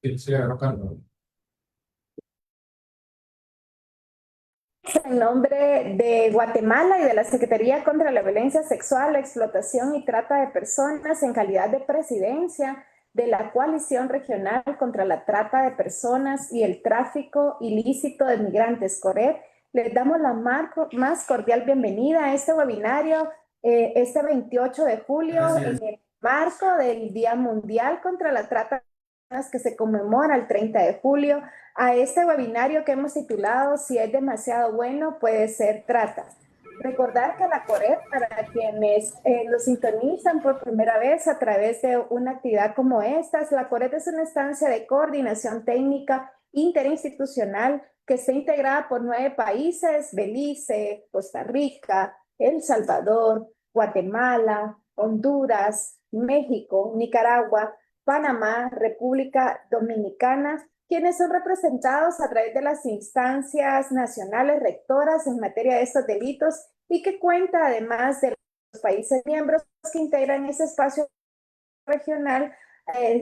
Sí, Carlos. En nombre de Guatemala y de la Secretaría contra la Violencia Sexual, la Explotación y Trata de Personas en calidad de presidencia de la Coalición Regional contra la Trata de Personas y el Tráfico Ilícito de Migrantes, CORED, les damos la más cordial bienvenida a este webinario este 28 de julio Gracias. en el marco del Día Mundial contra la Trata de Personas que se conmemora el 30 de julio a este webinario que hemos titulado Si es demasiado bueno, puede ser trata. Recordar que la CORED, para quienes lo sintonizan por primera vez a través de una actividad como esta, la CORED es una instancia de coordinación técnica interinstitucional que está integrada por 9 países: Belice, Costa Rica, El Salvador, Guatemala, Honduras, México, Nicaragua, Panamá, República Dominicana, quienes son representados a través de las instancias nacionales rectoras en materia de estos delitos y que cuenta además de los países miembros que integran ese espacio regional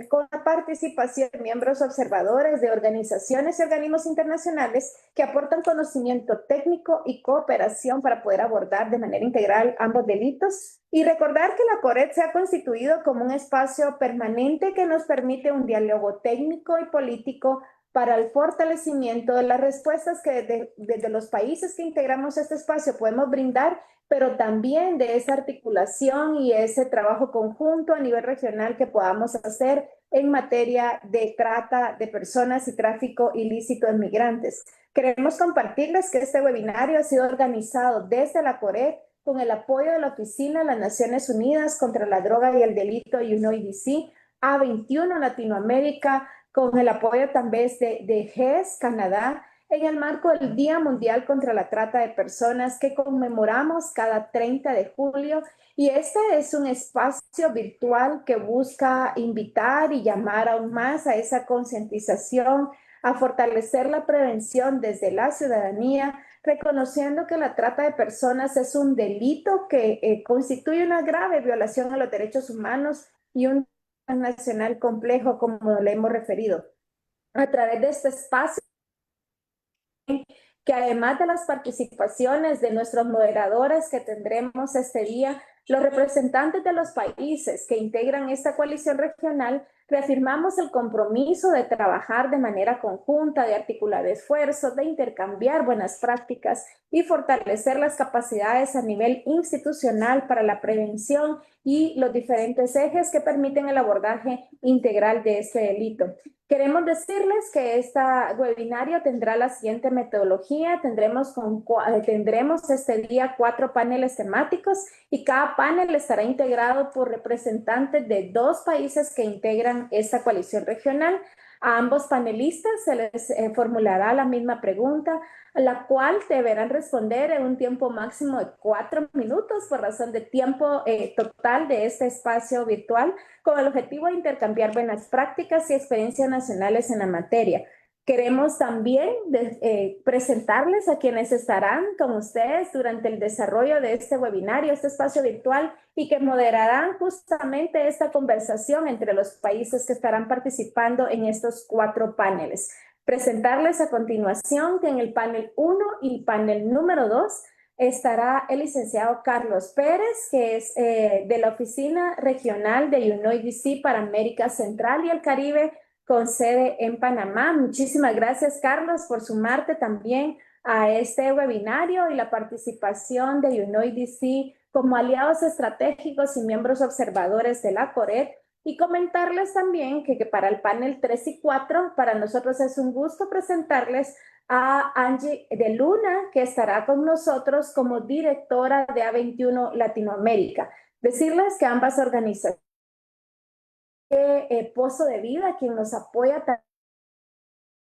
con la participación de miembros observadores de organizaciones y organismos internacionales que aportan conocimiento técnico y cooperación para poder abordar de manera integral ambos delitos. Y recordar que la CORED se ha constituido como un espacio permanente que nos permite un diálogo técnico y político para el fortalecimiento de las respuestas que desde los países que integramos este espacio podemos brindar, pero también de esa articulación y ese trabajo conjunto a nivel regional que podamos hacer en materia de trata de personas y tráfico ilícito de migrantes. Queremos compartirles que este webinario ha sido organizado desde la CORED con el apoyo de la Oficina de las Naciones Unidas contra la Droga y el Delito UNODC, A21 Latinoamérica, con el apoyo también de GES Canadá, en el marco del Día Mundial contra la Trata de Personas que conmemoramos cada 30 de julio. Y este es un espacio virtual que busca invitar y llamar aún más a esa concientización, a fortalecer la prevención desde la ciudadanía, reconociendo que la trata de personas es un delito que constituye una grave violación a los derechos humanos y un nacional complejo, como le hemos referido. A través de este espacio, que además de las participaciones de nuestros moderadores que tendremos este día, los representantes de los países que integran esta coalición regional, reafirmamos el compromiso de trabajar de manera conjunta, de articular esfuerzos, de intercambiar buenas prácticas y fortalecer las capacidades a nivel institucional para la prevención y los diferentes ejes que permiten el abordaje integral de este delito. Queremos decirles que esta webinario tendrá la siguiente metodología. Tendremos este día 4 paneles temáticos y cada panel estará integrado por representantes de 2 países que integran esta coalición regional. A ambos panelistas se les formulará la misma pregunta, la cual deberán responder en un tiempo máximo de 4 minutos por razón de tiempo total de este espacio virtual, con el objetivo de intercambiar buenas prácticas y experiencias nacionales en la materia. Queremos también presentarles a quienes estarán con ustedes durante el desarrollo de este webinario, este espacio virtual, y que moderarán justamente esta conversación entre los países que estarán participando en estos 4 paneles. Presentarles a continuación que en el panel 1 y panel número 2 estará el licenciado Carlos Pérez, que es de la Oficina Regional de UNODC para América Central y el Caribe, con sede en Panamá. Muchísimas gracias, Carlos, por sumarte también a este webinario y la participación de UNODC como aliados estratégicos y miembros observadores de la CORED. Y comentarles también que para el panel 3 y 4, para nosotros es un gusto presentarles a Angie de Luna, que estará con nosotros como directora de A21 Latinoamérica. Decirles que ambas organizaciones, Pozo de Vida, quien nos apoya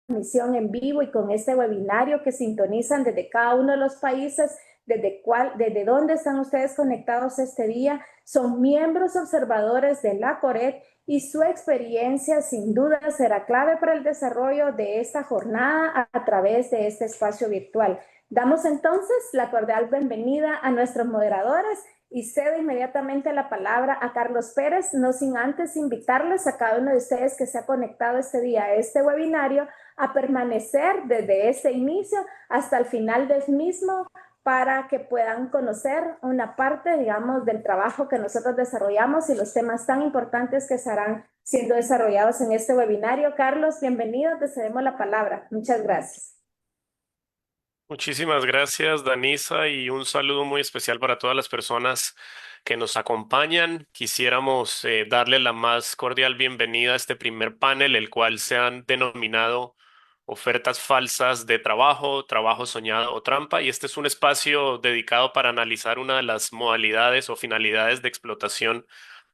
transmisión en vivo y con este webinario que sintonizan desde cada uno de los países, desde dónde están ustedes conectados este día, son miembros observadores de la CORED y su experiencia sin duda será clave para el desarrollo de esta jornada a través de este espacio virtual. Damos entonces la cordial bienvenida a nuestros moderadores y cedo inmediatamente la palabra a Carlos Pérez, no sin antes invitarles a cada uno de ustedes que se ha conectado este día a este webinario a permanecer desde ese inicio hasta el final del mismo para que puedan conocer una parte, digamos, del trabajo que nosotros desarrollamos y los temas tan importantes que estarán siendo desarrollados en este webinario. Carlos, bienvenido, te cedemos la palabra. Muchas gracias. Muchísimas gracias, Danisa, y un saludo muy especial para todas las personas que nos acompañan. Quisiéramos darle la más cordial bienvenida a este primer panel, el cual se han denominado ofertas falsas de trabajo, trabajo soñado o trampa, y este es un espacio dedicado para analizar una de las modalidades o finalidades de explotación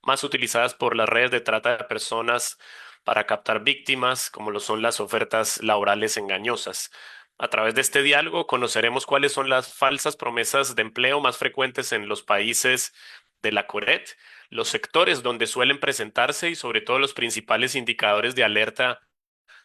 más utilizadas por las redes de trata de personas para captar víctimas, como lo son las ofertas laborales engañosas. A través de este diálogo conoceremos cuáles son las falsas promesas de empleo más frecuentes en los países de la CORET, los sectores donde suelen presentarse y sobre todo los principales indicadores de alerta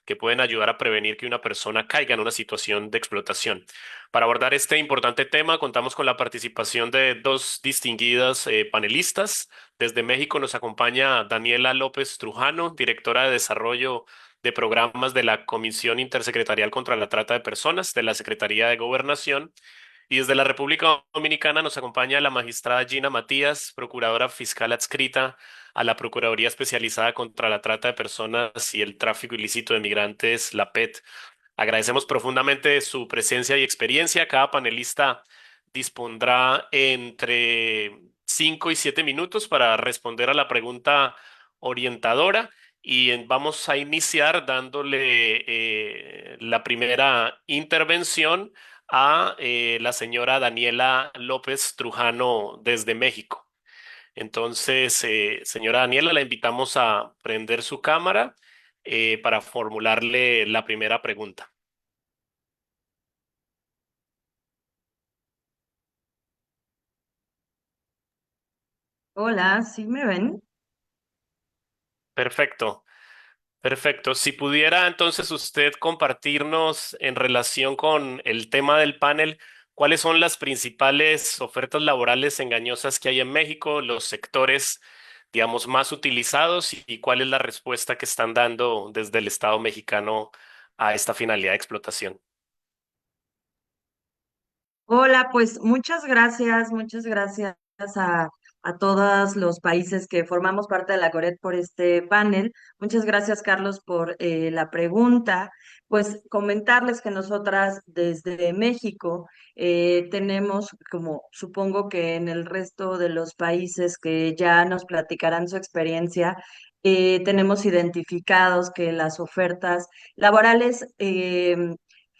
que pueden ayudar a prevenir que una persona caiga en una situación de explotación. Para abordar este importante tema, contamos con la participación de dos distinguidas panelistas. Desde México nos acompaña Daniela López Trujano, directora de Desarrollo de Programas de la Comisión Intersecretarial contra la Trata de Personas de la Secretaría de Gobernación. Y desde la República Dominicana nos acompaña la magistrada Gina Matías, procuradora fiscal adscrita a la Procuraduría Especializada contra la Trata de Personas y el Tráfico Ilícito de Migrantes, la PET. Agradecemos profundamente su presencia y experiencia. Cada panelista dispondrá entre 5 y 7 minutos para responder a la pregunta orientadora y vamos a iniciar dándole la primera intervención a la señora Daniela López Trujano desde México. Entonces, señora Daniela, la invitamos a prender su cámara para formularle la primera pregunta. Hola, ¿sí me ven? Perfecto, perfecto. Si pudiera entonces usted compartirnos en relación con el tema del panel, ¿cuáles son las principales ofertas laborales engañosas que hay en México, los sectores, digamos, más utilizados y cuál es la respuesta que están dando desde el Estado mexicano a esta finalidad de explotación? Hola, pues muchas gracias a todos los países que formamos parte de la CORET por este panel. Muchas gracias, Carlos, por la pregunta. Pues comentarles que nosotras desde México tenemos, como supongo que en el resto de los países que ya nos platicarán su experiencia, tenemos identificados que las ofertas laborales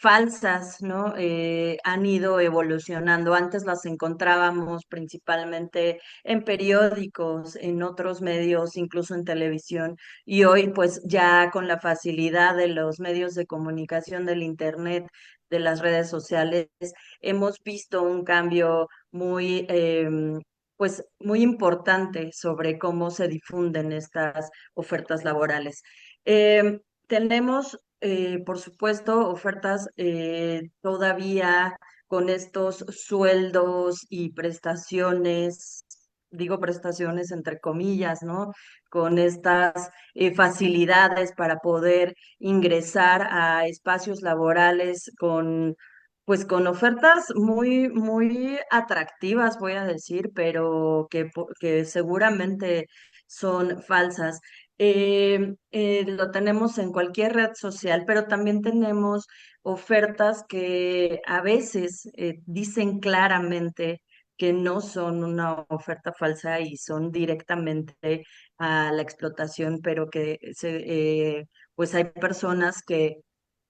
falsas, ¿no? Han ido evolucionando. Antes las encontrábamos principalmente en periódicos, en otros medios, incluso en televisión, y hoy pues ya con la facilidad de los medios de comunicación, del internet, de las redes sociales, hemos visto un cambio muy... pues muy importante sobre cómo se difunden estas ofertas laborales. Tenemos por supuesto, ofertas todavía con estos sueldos y prestaciones, digo prestaciones entre comillas, ¿no? Con estas facilidades para poder ingresar a espacios laborales con, pues con ofertas muy atractivas, voy a decir, pero que seguramente son falsas. Lo tenemos en cualquier red social, pero también tenemos ofertas que a veces dicen claramente que no son una oferta falsa y son directamente a la explotación, pero que pues hay personas que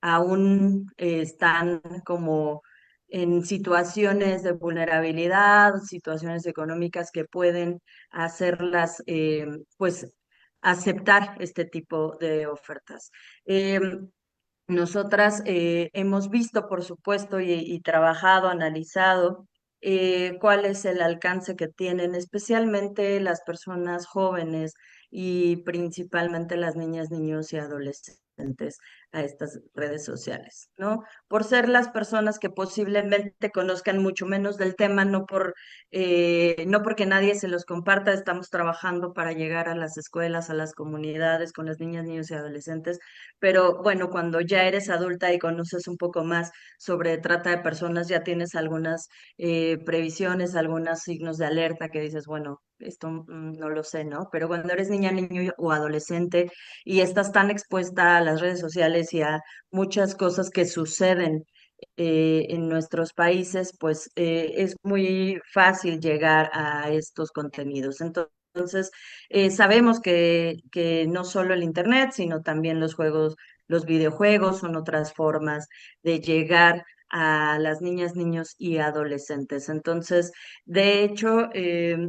aún están como en situaciones de vulnerabilidad, situaciones económicas que pueden hacerlas pues aceptar este tipo de ofertas. Eh, Nosotras hemos visto, por supuesto, y trabajado, analizado cuál es el alcance que tienen, especialmente las personas jóvenes y principalmente las niñas, niños y adolescentes a estas redes sociales, ¿no? Por ser las personas que posiblemente conozcan mucho menos del tema, no porque nadie se los comparta, estamos trabajando para llegar a las escuelas, a las comunidades, con las niñas, niños y adolescentes, pero bueno, cuando ya eres adulta y conoces un poco más sobre trata de personas, ya tienes algunas previsiones, algunos signos de alerta que dices, bueno, esto no lo sé, ¿no? Pero cuando eres niña, niño o adolescente y estás tan expuesta a las redes sociales y a muchas cosas que suceden en nuestros países, pues es muy fácil llegar a estos contenidos. Entonces, sabemos que no solo el Internet, sino también los juegos, los videojuegos son otras formas de llegar a las niñas, niños y adolescentes. Entonces, de hecho,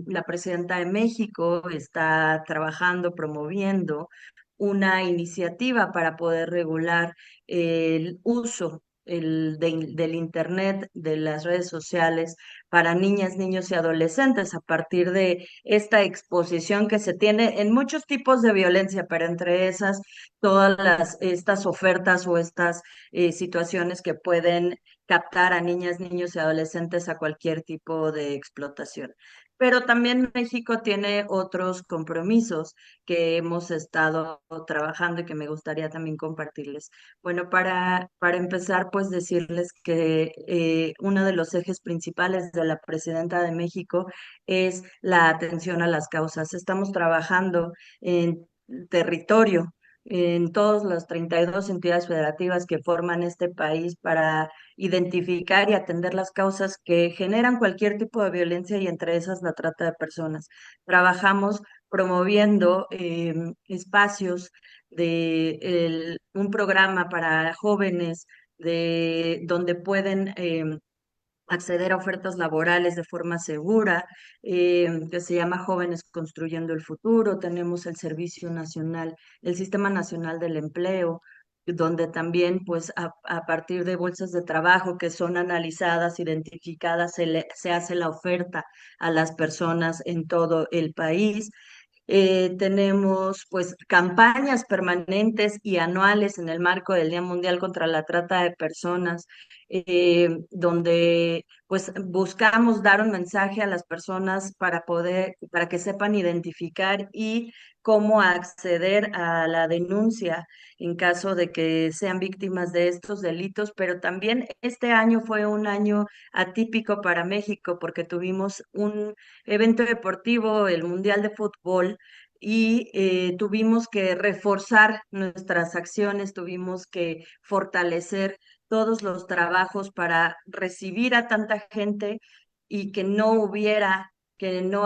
la presidenta de México está trabajando, promoviendo una iniciativa para poder regular el uso del Internet, de las redes sociales para niñas, niños y adolescentes a partir de esta exposición que se tiene en muchos tipos de violencia, pero entre esas estas ofertas o estas situaciones que pueden captar a niñas, niños y adolescentes a cualquier tipo de explotación. Pero también México tiene otros compromisos que hemos estado trabajando y que me gustaría también compartirles. Bueno, para empezar, pues decirles que uno de los ejes principales de la presidenta de México es la atención a las causas. Estamos trabajando en territorio, en todas las 32 entidades federativas que forman este país para identificar y atender las causas que generan cualquier tipo de violencia y entre esas la trata de personas. Trabajamos promoviendo espacios un programa para jóvenes donde pueden acceder a ofertas laborales de forma segura, que se llama Jóvenes Construyendo el Futuro. Tenemos el Servicio Nacional, el Sistema Nacional del Empleo, donde también, pues, a partir de bolsas de trabajo que son analizadas, identificadas, se hace la oferta a las personas en todo el país. Tenemos pues campañas permanentes y anuales en el marco del Día Mundial contra la Trata de Personas, donde pues buscamos dar un mensaje a las personas para que sepan identificar y cómo acceder a la denuncia en caso de que sean víctimas de estos delitos, pero también este año fue un año atípico para México porque tuvimos un evento deportivo, el Mundial de Fútbol, y tuvimos que reforzar nuestras acciones, tuvimos que fortalecer todos los trabajos para recibir a tanta gente y que no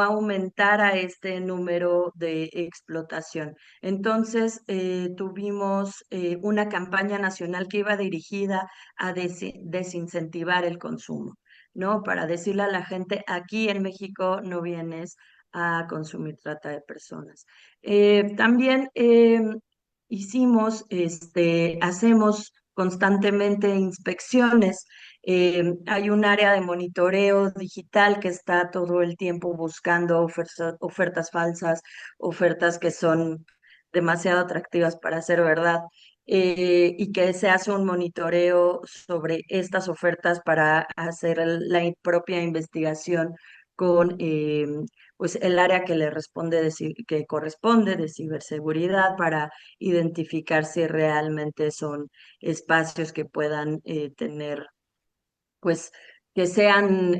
aumentara este número de explotación. Entonces, tuvimos una campaña nacional que iba dirigida a desincentivar el consumo, ¿no? Para decirle a la gente, aquí en México no vienes a consumir trata de personas. También hacemos constantemente inspecciones. Hay un área de monitoreo digital que está todo el tiempo buscando ofertas falsas, ofertas que son demasiado atractivas para ser verdad. Y que se hace un monitoreo sobre estas ofertas para hacer la propia investigación con pues el área que le responde que corresponde de ciberseguridad para identificar si realmente son espacios que puedan tener, pues, que sean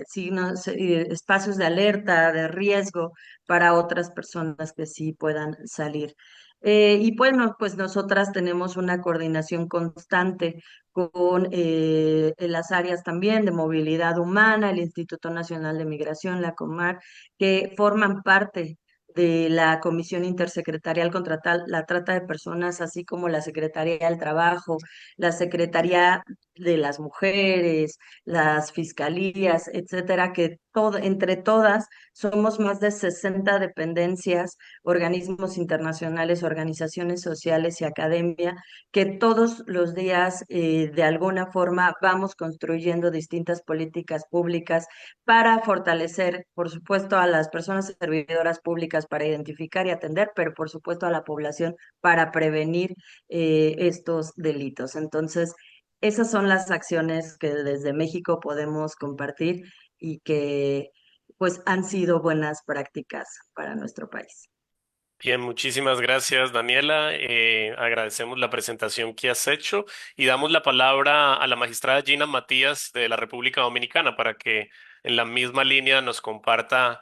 signos, espacios de alerta, de riesgo para otras personas que sí puedan salir. Y bueno, pues nosotras tenemos una coordinación constante con las áreas también de movilidad humana, el Instituto Nacional de Migración, la COMAR, que forman parte de la Comisión Intersecretarial contra la Trata de Personas, así como la Secretaría del Trabajo, la Secretaría de las mujeres, las fiscalías, etcétera, que entre todas somos más de 60 dependencias, organismos internacionales, organizaciones sociales y academia, que todos los días de alguna forma vamos construyendo distintas políticas públicas para fortalecer, por supuesto, a las personas servidoras públicas para identificar y atender, pero por supuesto a la población para prevenir estos delitos. Entonces, esas son las acciones que desde México podemos compartir y que pues han sido buenas prácticas para nuestro país. Bien, muchísimas gracias, Daniela. Agradecemos la presentación que has hecho y damos la palabra a la magistrada Gina Matías de la República Dominicana para que en la misma línea nos comparta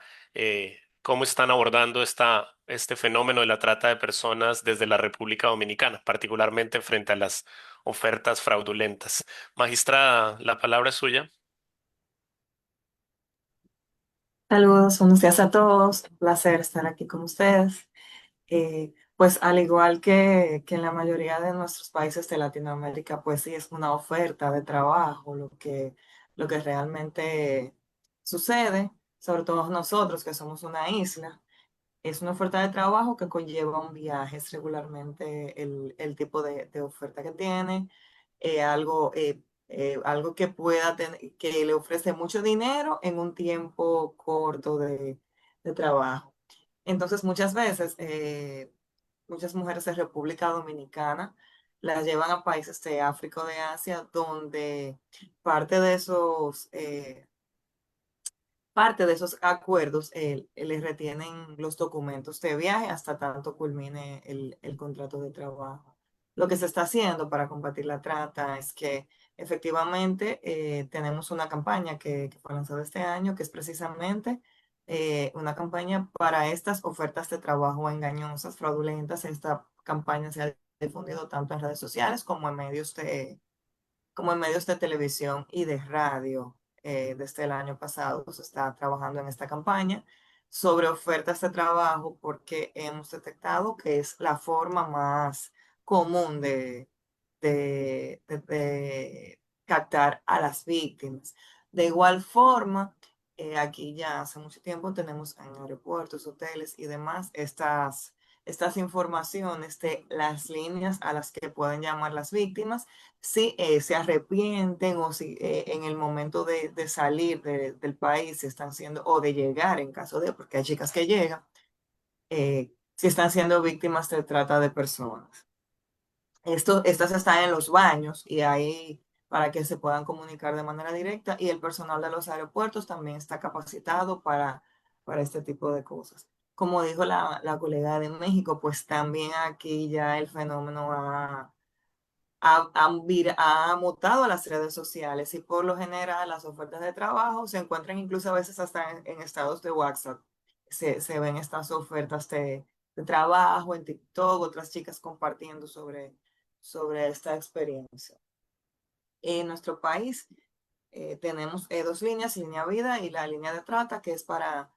cómo están abordando este fenómeno de la trata de personas desde la República Dominicana, particularmente frente a las ofertas fraudulentas. Magistrada, la palabra es suya. Saludos, buenos días a todos. Un placer estar aquí con ustedes. Pues al igual que en la mayoría de nuestros países de Latinoamérica, pues sí es una oferta de trabajo lo que realmente sucede, sobre todo nosotros que somos una isla. Es una oferta de trabajo que conlleva un viaje, es regularmente el tipo de oferta que tiene, algo que pueda tener, que le ofrece mucho dinero en un tiempo corto de trabajo. Entonces, muchas veces, muchas mujeres de República Dominicana las llevan a países de África o de Asia, donde parte de esos parte de esos acuerdos les retienen los documentos de viaje hasta tanto culmine el contrato de trabajo. Lo que se está haciendo para combatir la trata es que efectivamente tenemos una campaña que fue lanzada este año, que es precisamente una campaña para estas ofertas de trabajo engañosas, fraudulentas. Esta campaña se ha difundido tanto en redes sociales como en medios de televisión y de radio. Desde el año pasado se está trabajando en esta campaña sobre ofertas de trabajo porque hemos detectado que es la forma más común de captar a las víctimas. De igual forma, aquí ya hace mucho tiempo tenemos en aeropuertos, hoteles y demás estas informaciones de las líneas a las que pueden llamar las víctimas si se arrepienten o si en el momento de salir del país si están siendo, o de llegar en caso de, porque hay chicas que llegan, si están siendo víctimas de trata de personas. Estas están en los baños y ahí para que se puedan comunicar de manera directa y el personal de los aeropuertos también está capacitado para este tipo de cosas. Como dijo la colega de México, pues también aquí ya el fenómeno ha mutado a las redes sociales y por lo general las ofertas de trabajo se encuentran incluso a veces hasta en estados de WhatsApp. Se ven estas ofertas de trabajo en TikTok, otras chicas compartiendo sobre esta experiencia. En nuestro país tenemos dos líneas, línea vida y la línea de trata, que es para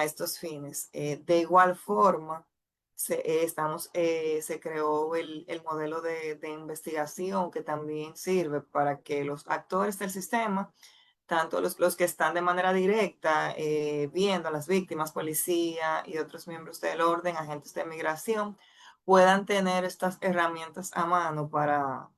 estos fines. De igual forma, se creó el modelo de investigación que también sirve para que los actores del sistema, tanto los que están de manera directa viendo a las víctimas, policía y otros miembros del orden, agentes de migración, puedan tener estas herramientas a mano para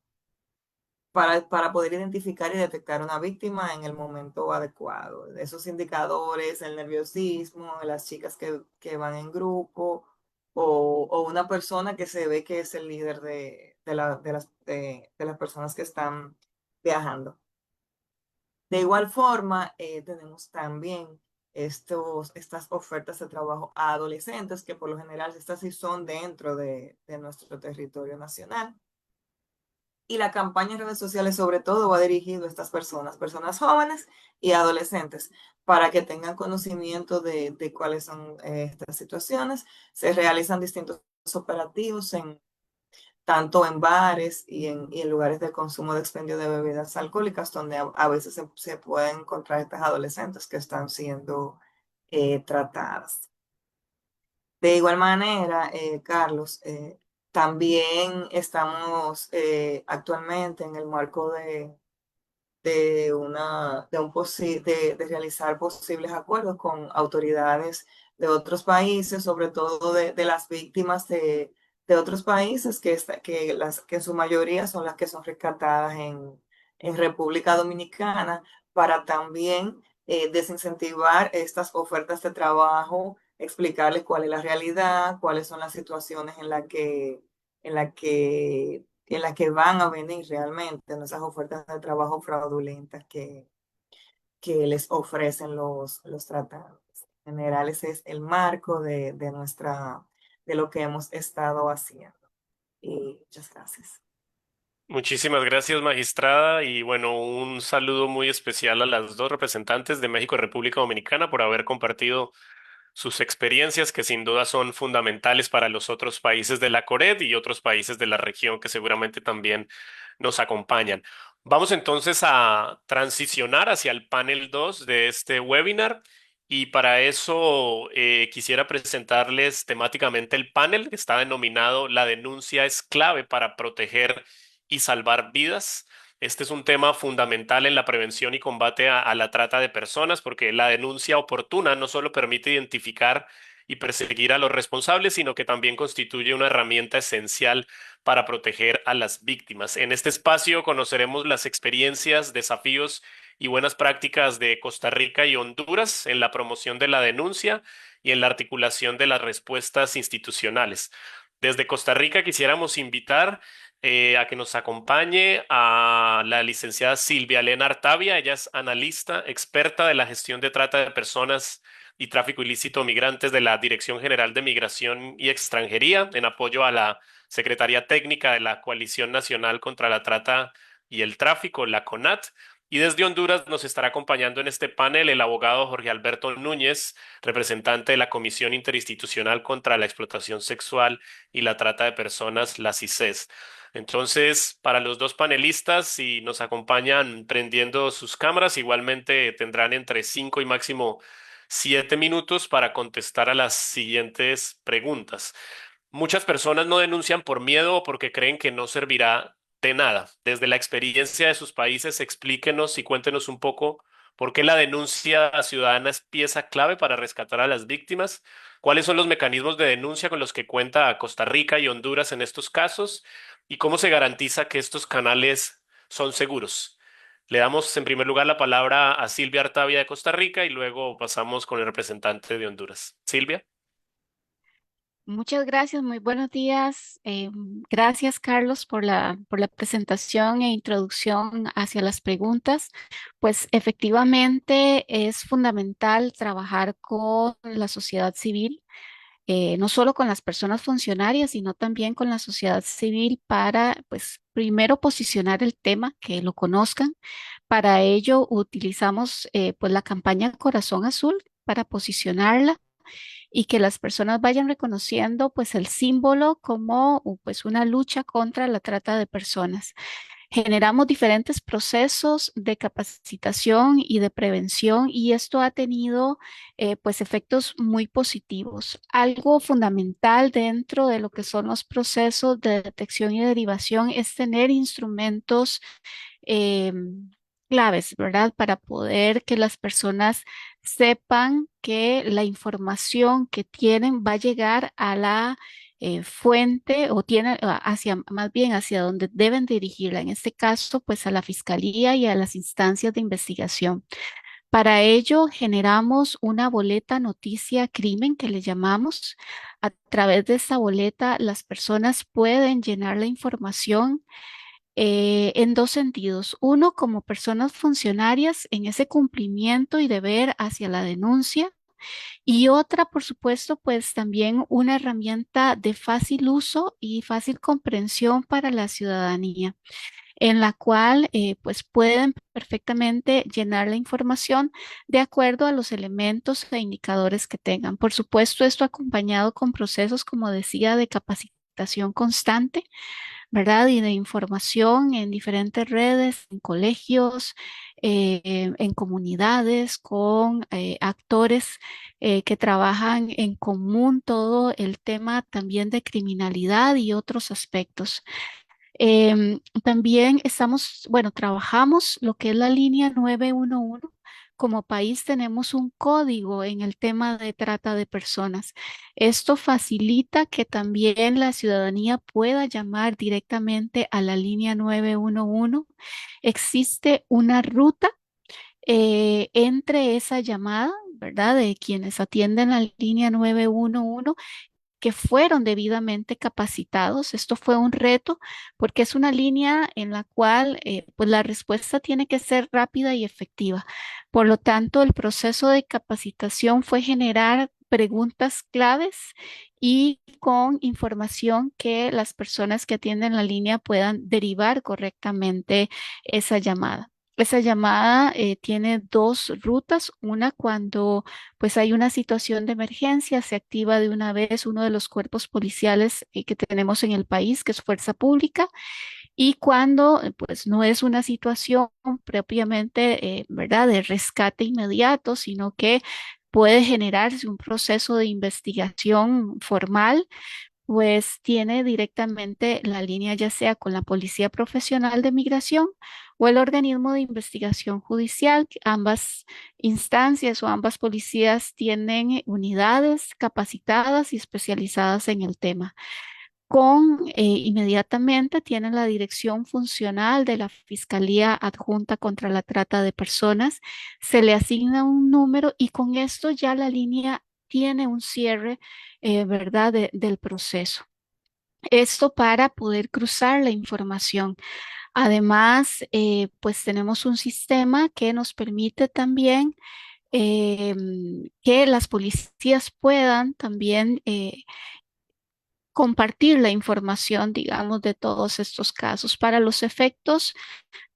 poder identificar y detectar una víctima en el momento adecuado. Esos indicadores, el nerviosismo, las chicas que van en grupo o una persona que se ve que es el líder de las personas que están viajando. De igual forma, tenemos también estas ofertas de trabajo a adolescentes, que por lo general estas sí son dentro de nuestro territorio nacional. Y la campaña en redes sociales sobre todo va dirigido a estas personas jóvenes y adolescentes, para que tengan conocimiento de cuáles son estas situaciones. Se realizan distintos operativos tanto en bares y en lugares de consumo de expendio de bebidas alcohólicas, donde a veces se pueden encontrar estas adolescentes que están siendo tratadas. De igual manera, Carlos, También estamos actualmente en el marco de realizar posibles acuerdos con autoridades de otros países, sobre todo de las víctimas de otros países que en su mayoría son las que son rescatadas en República Dominicana, para también desincentivar estas ofertas de trabajo, explicarles cuál es la realidad, cuáles son las situaciones en la que van a venir realmente en esas ofertas de trabajo fraudulentas que les ofrecen los tratados. En general, ese es el marco de lo que hemos estado haciendo. Y muchas gracias. Muchísimas gracias, magistrada, y bueno, un saludo muy especial a las dos representantes de México y República Dominicana por haber compartido sus experiencias que sin duda son fundamentales para los otros países de la CORED y otros países de la región que seguramente también nos acompañan. Vamos entonces a transicionar hacia el panel 2 de este webinar y para eso quisiera presentarles temáticamente el panel que está denominado La denuncia es clave para proteger y salvar vidas. Este es un tema fundamental en la prevención y combate a la trata de personas porque la denuncia oportuna no solo permite identificar y perseguir a los responsables, sino que también constituye una herramienta esencial para proteger a las víctimas. En este espacio conoceremos las experiencias, desafíos y buenas prácticas de Costa Rica y Honduras en la promoción de la denuncia y en la articulación de las respuestas institucionales. Desde Costa Rica quisiéramos invitar a que nos acompañe a la licenciada Silvia Elena Artavia. Ella es analista, experta de la gestión de trata de personas y tráfico ilícito de migrantes de la Dirección General de Migración y Extranjería, en apoyo a la Secretaría Técnica de la Coalición Nacional contra la Trata y el Tráfico, la CONAT. Y desde Honduras nos estará acompañando en este panel el abogado Jorge Alberto Núñez, representante de la Comisión Interinstitucional contra la Explotación Sexual y la Trata de Personas, la CICES. Entonces, para los dos panelistas, si nos acompañan prendiendo sus cámaras, igualmente tendrán entre 5 y máximo 7 minutos para contestar a las siguientes preguntas. Muchas personas no denuncian por miedo o porque creen que no servirá de nada. Desde la experiencia de sus países, explíquenos y cuéntenos un poco por qué la denuncia ciudadana es pieza clave para rescatar a las víctimas, cuáles son los mecanismos de denuncia con los que cuenta Costa Rica y Honduras en estos casos y cómo se garantiza que estos canales son seguros. Le damos en primer lugar la palabra a Silvia Artavia de Costa Rica y luego pasamos con el representante de Honduras. Silvia. Muchas gracias, muy buenos días. Gracias, Carlos, por la presentación e introducción hacia las preguntas. Pues efectivamente es fundamental trabajar con la sociedad civil, no solo con las personas funcionarias, sino también con la sociedad civil para, pues, primero posicionar el tema, que lo conozcan. Para ello utilizamos, pues, la campaña Corazón Azul para posicionarla y que las personas vayan reconociendo pues el símbolo como pues una lucha contra la trata de personas. Generamos diferentes procesos de capacitación y de prevención y esto ha tenido pues efectos muy positivos. Algo fundamental dentro de lo que son los procesos de detección y derivación es tener instrumentos eh, claves, ¿verdad? Para poder que las personas sepan que la información que tienen va a llegar a la fuente o tiene hacia, más bien hacia donde deben dirigirla. En este caso, pues a la fiscalía y a las instancias de investigación. Para ello, generamos una boleta noticia crimen que le llamamos. A través de esta boleta, las personas pueden llenar la información en dos sentidos. Uno, como personas funcionarias en ese cumplimiento y deber hacia la denuncia. Y otra, por supuesto, pues también una herramienta de fácil uso y fácil comprensión para la ciudadanía, en la cual pues pueden perfectamente llenar la información de acuerdo a los elementos e indicadores que tengan. Por supuesto, esto acompañado con procesos, como decía, de capacitación constante ¿verdad? Y de información en diferentes redes, en colegios, en comunidades, con actores que trabajan en común todo el tema también de criminalidad y otros aspectos. También estamos, bueno, trabajamos lo que es la línea 911. Como país tenemos un código en el tema de trata de personas. Esto facilita que también la ciudadanía pueda llamar directamente a la línea 911. Existe una ruta entre esa llamada, ¿verdad? De quienes atienden la línea 911 que fueron debidamente capacitados. Esto fue un reto porque es una línea en la cual pues la respuesta tiene que ser rápida y efectiva. Por lo tanto, el proceso de capacitación fue generar preguntas claves y con información que las personas que atienden la línea puedan derivar correctamente esa llamada. Esa llamada tiene dos rutas, una cuando pues hay una situación de emergencia, se activa de una vez uno de los cuerpos policiales que tenemos en el país, que es Fuerza Pública, y cuando pues no es una situación propiamente, ¿verdad?, de rescate inmediato, sino que puede generarse un proceso de investigación formal, pues tiene directamente la línea ya sea con la Policía Profesional de Migración o el organismo de investigación judicial. Ambas instancias o ambas policías tienen unidades capacitadas y especializadas en el tema. Inmediatamente tienen la dirección funcional de la Fiscalía Adjunta contra la Trata de Personas, se le asigna un número y con esto ya la línea tiene un cierre, ¿verdad?, del proceso. Esto para poder cruzar la información. Además, pues tenemos un sistema que nos permite también que las policías puedan también compartir la información, digamos, de todos estos casos para los efectos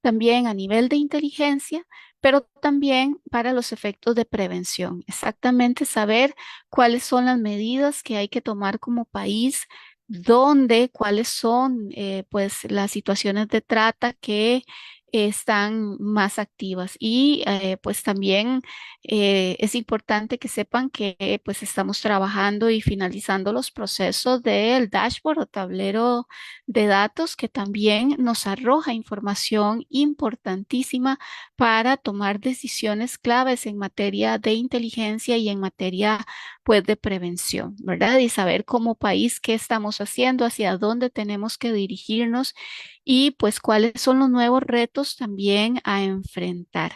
también a nivel de inteligencia, pero también para los efectos de prevención. Exactamente saber cuáles son las medidas que hay que tomar como país, dónde, cuáles son pues las situaciones de trata que están más activas y pues también es importante que sepan que pues estamos trabajando y finalizando los procesos del dashboard o tablero de datos que también nos arroja información importantísima para tomar decisiones claves en materia de inteligencia y en materia pues de prevención, ¿verdad? Y saber como país qué estamos haciendo, hacia dónde tenemos que dirigirnos y pues cuáles son los nuevos retos también a enfrentar.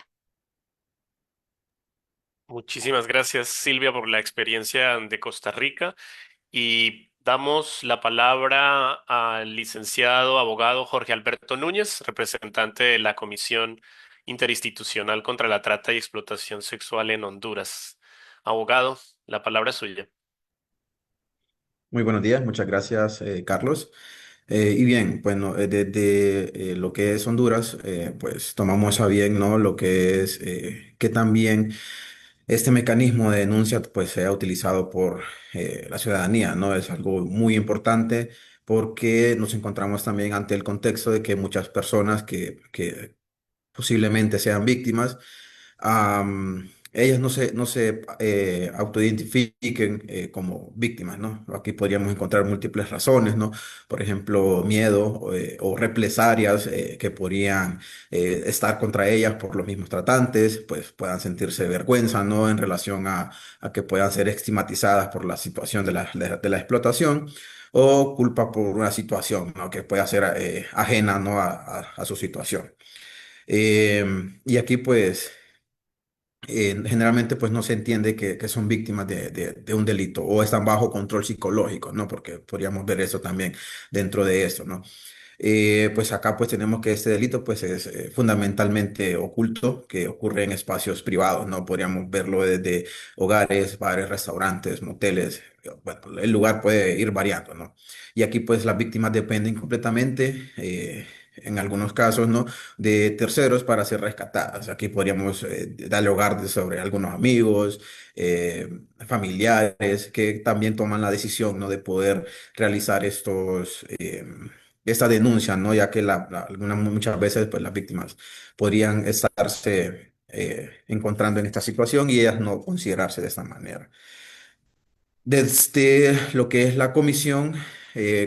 Muchísimas gracias, Silvia, por la experiencia de Costa Rica. Y damos la palabra al licenciado abogado Jorge Alberto Núñez, representante de la Comisión Interinstitucional contra la Trata y Explotación Sexual en Honduras. Abogado, la palabra es suya. Muy buenos días, muchas gracias, Carlos. Y bien, bueno, desde lo que es Honduras, pues tomamos a bien, ¿no? Lo que es que también este mecanismo de denuncia pues sea utilizado por la ciudadanía, ¿no? Es algo muy importante porque nos encontramos también ante el contexto de que muchas personas que posiblemente sean víctimas, ellas no se autoidentifiquen como víctimas, ¿no? Aquí podríamos encontrar múltiples razones, ¿no? Por ejemplo, miedo o represalias que podrían estar contra ellas por los mismos tratantes, pues puedan sentirse vergüenza, ¿no? En relación a que puedan ser estigmatizadas por la situación de la explotación. O culpa por una situación, ¿no? Que pueda ser ajena, ¿no? A su situación. Y aquí pues generalmente pues no se entiende que son víctimas de un delito o están bajo control psicológico, ¿no? Porque podríamos ver eso también dentro de eso, ¿no? Pues acá pues tenemos que este delito pues es fundamentalmente oculto, que ocurre en espacios privados, ¿no? Podríamos verlo desde hogares, bares, restaurantes, moteles. Bueno, el lugar puede ir variando, ¿no? Y aquí pues las víctimas dependen completamente, en algunos casos, ¿no? De terceros para ser rescatadas. Aquí podríamos darle hogar sobre algunos amigos, familiares que también toman la decisión, ¿no? De poder realizar esta denuncia, ¿no? Ya que muchas veces pues, las víctimas podrían estarse encontrando en esta situación y ellas no considerarse de esta manera. Desde lo que es la comisión,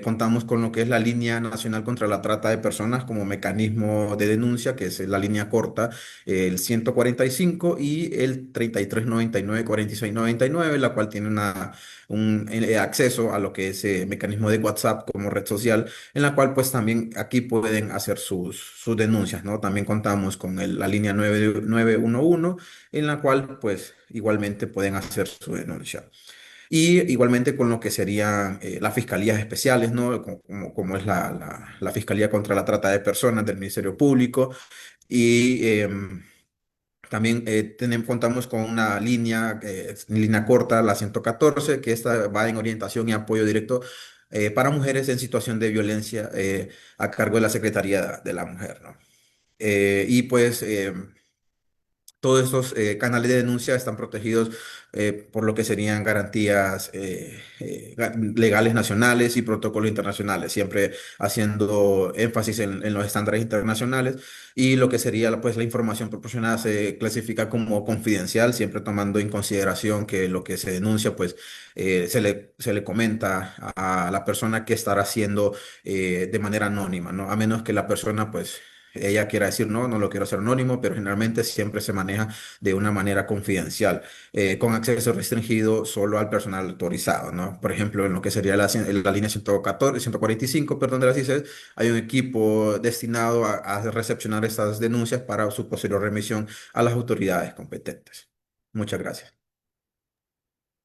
contamos con lo que es la Línea Nacional contra la Trata de Personas como mecanismo de denuncia, que es la línea corta, el 145 y el 3399 4699, la cual tiene un acceso a lo que es mecanismo de WhatsApp como red social, en la cual pues también aquí pueden hacer sus denuncias, ¿no? También contamos con la línea 9911, en la cual pues igualmente pueden hacer su denuncia. Y igualmente con lo que serían las fiscalías especiales, ¿no? Como es la Fiscalía contra la Trata de Personas del Ministerio Público. Y también contamos con una línea corta, la 114, que esta va en orientación y apoyo directo para mujeres en situación de violencia a cargo de la Secretaría de la Mujer, ¿no? Y pues todos estos canales de denuncia están protegidos por lo que serían garantías legales nacionales y protocolos internacionales, siempre haciendo énfasis en los estándares internacionales, y lo que sería pues la información proporcionada se clasifica como confidencial, siempre tomando en consideración que lo que se denuncia pues se le comenta a la persona que estará haciendo de manera anónima, ¿no? A menos que la persona pues ella quiera decir, no, no lo quiero hacer anónimo, pero generalmente siempre se maneja de una manera confidencial, con acceso restringido solo al personal autorizado, ¿no? Por ejemplo, en lo que sería la línea 114, 145, perdón, de la CICES, hay un equipo destinado a recepcionar estas denuncias para su posterior remisión a las autoridades competentes. Muchas gracias.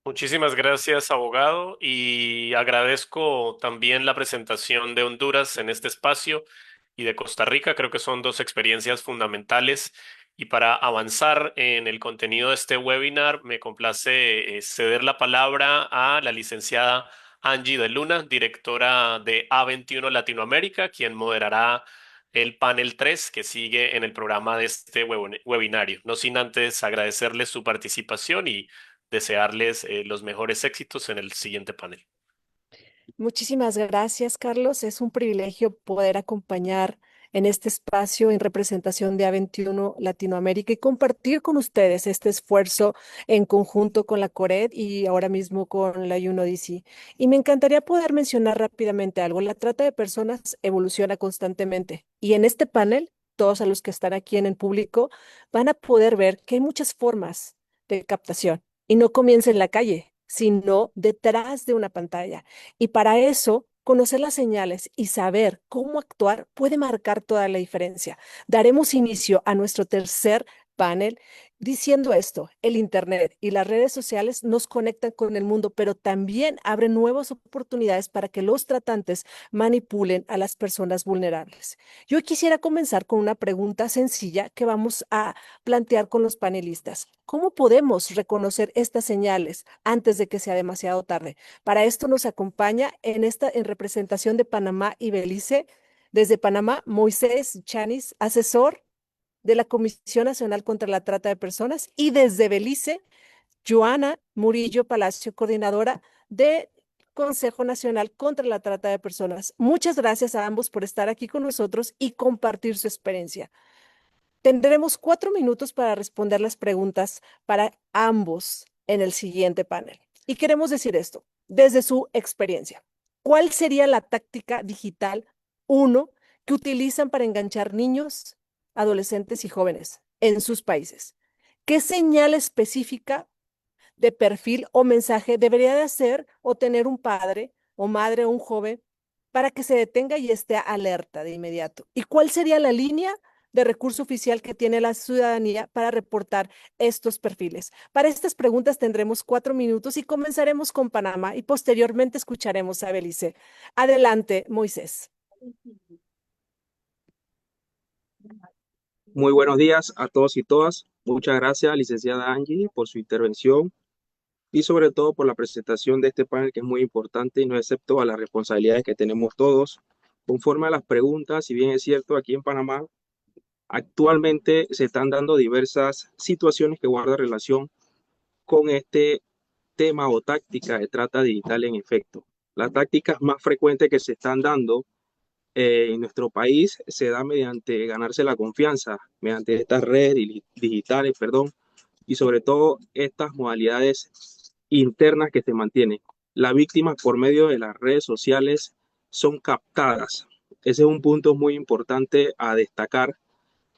Muchísimas gracias, abogado, y agradezco también la presentación de Honduras en este espacio y de Costa Rica. Creo que son dos experiencias fundamentales. Y para avanzar en el contenido de este webinar, me complace ceder la palabra a la licenciada Angie de Luna, directora de A21 Latinoamérica, quien moderará el panel 3 que sigue en el programa de este webinario. No sin antes agradecerles su participación y desearles los mejores éxitos en el siguiente panel. Muchísimas gracias, Carlos. Es un privilegio poder acompañar en este espacio en representación de A21 Latinoamérica y compartir con ustedes este esfuerzo en conjunto con la CORED y ahora mismo con la UNODC. Y me encantaría poder mencionar rápidamente algo. La trata de personas evoluciona constantemente y en este panel, todos a los que están aquí en el público van a poder ver que hay muchas formas de captación y no comienza en la calle, sino detrás de una pantalla. Y para eso, conocer las señales y saber cómo actuar puede marcar toda la diferencia. Daremos inicio a nuestro tercer panel diciendo esto: el Internet y las redes sociales nos conectan con el mundo, pero también abren nuevas oportunidades para que los tratantes manipulen a las personas vulnerables. Yo quisiera comenzar con una pregunta sencilla que vamos a plantear con los panelistas. ¿Cómo podemos reconocer estas señales antes de que sea demasiado tarde? Para esto nos acompaña en representación de Panamá y Belice, desde Panamá, Moisés Chanis, asesor de la Comisión Nacional contra la Trata de Personas, y desde Belice, Joana Murillo Palacio, coordinadora de Consejo Nacional contra la Trata de Personas. Muchas gracias a ambos por estar aquí con nosotros y compartir su experiencia. Tendremos 4 minutos para responder las preguntas para ambos en el siguiente panel. Y queremos decir esto, desde su experiencia. ¿Cuál sería la táctica digital 1 que utilizan para enganchar niños, adolescentes y jóvenes en sus países? ¿Qué señal específica de perfil o mensaje debería de hacer o tener un padre o madre o un joven para que se detenga y esté alerta de inmediato? ¿Y cuál sería la línea de recurso oficial que tiene la ciudadanía para reportar estos perfiles? Para estas preguntas tendremos 4 minutos y comenzaremos con Panamá y posteriormente escucharemos a Belice. Adelante, Moisés. Muy buenos días a todos y todas. Muchas gracias, licenciada Angie, por su intervención y sobre todo por la presentación de este panel, que es muy importante y no excepto a las responsabilidades que tenemos todos. Conforme a las preguntas, si bien es cierto, aquí en Panamá actualmente se están dando diversas situaciones que guardan relación con este tema o táctica de trata digital en efecto. Las tácticas más frecuentes que se están dando en nuestro país se da mediante ganarse la confianza, mediante estas redes digitales, perdón, y sobre todo estas modalidades internas que se mantienen. Las víctimas por medio de las redes sociales son captadas. Ese es un punto muy importante a destacar,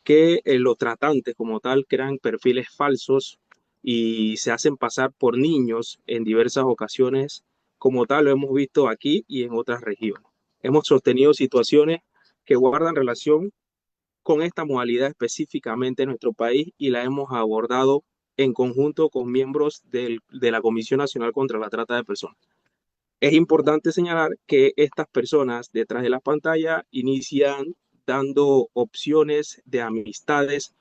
que los tratantes como tal crean perfiles falsos y se hacen pasar por niños en diversas ocasiones, como tal lo hemos visto aquí y en otras regiones. Hemos sostenido situaciones que guardan relación con esta modalidad específicamente en nuestro país y la hemos abordado en conjunto con miembros de la Comisión Nacional contra la Trata de Personas. Es importante señalar que estas personas detrás de la pantalla inician dando opciones de amistades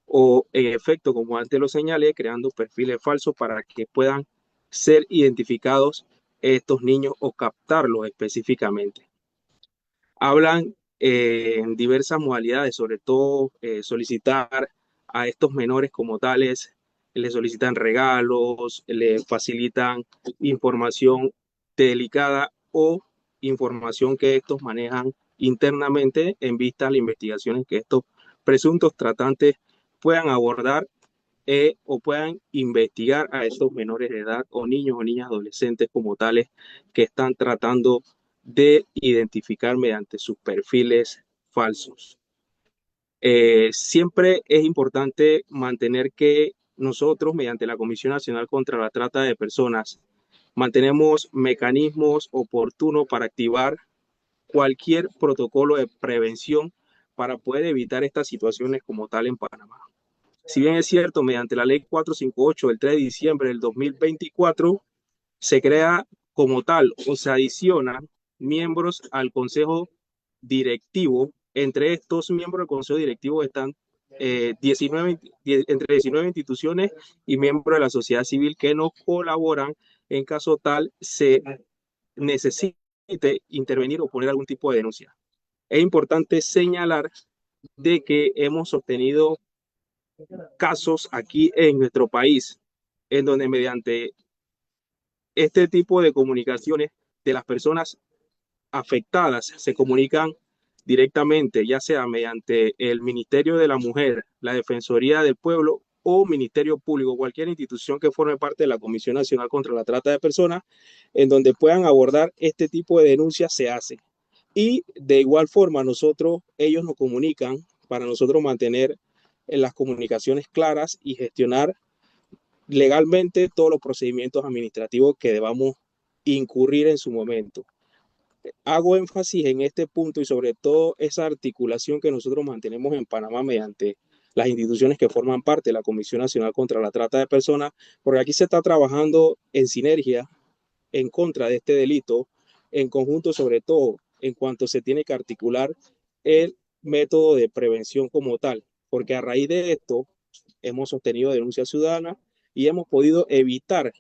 o en efecto, como antes lo señalé, creando perfiles falsos para que puedan ser identificados estos niños o captarlos específicamente. Hablan en diversas modalidades, sobre todo solicitar a estos menores como tales, les solicitan regalos, les facilitan información delicada o información que estos manejan internamente en vista a las investigaciones que estos presuntos tratantes puedan abordar o puedan investigar a estos menores de edad o niños o niñas adolescentes como tales que están tratando de identificar mediante sus perfiles falsos. Siempre es importante mantener que nosotros, mediante la Comisión Nacional contra la Trata de Personas, mantenemos mecanismos oportunos para activar cualquier protocolo de prevención para poder evitar estas situaciones como tal en Panamá. Si bien es cierto, mediante la ley 458 del 3 de diciembre del 2024, se crea como tal o se adicionan miembros al consejo directivo. Entre estos miembros del consejo directivo están entre 19 instituciones y miembros de la sociedad civil que nos colaboran en caso tal se necesite intervenir o poner algún tipo de denuncia. Es importante señalar de que hemos obtenido casos aquí en nuestro país en donde mediante este tipo de comunicaciones de las personas afectadas se comunican directamente, ya sea mediante el Ministerio de la Mujer, la Defensoría del Pueblo o Ministerio Público, cualquier institución que forme parte de la Comisión Nacional contra la Trata de Personas, en donde puedan abordar este tipo de denuncias se hace. Y de igual forma ellos nos comunican para nosotros mantener las comunicaciones claras y gestionar legalmente todos los procedimientos administrativos que debamos incurrir en su momento. Hago énfasis en este punto y sobre todo esa articulación que nosotros mantenemos en Panamá mediante las instituciones que forman parte de la Comisión Nacional contra la Trata de Personas, porque aquí se está trabajando en sinergia en contra de este delito, en conjunto sobre todo en cuanto se tiene que articular el método de prevención como tal, porque a raíz de esto hemos sostenido denuncias ciudadanas y hemos podido evitar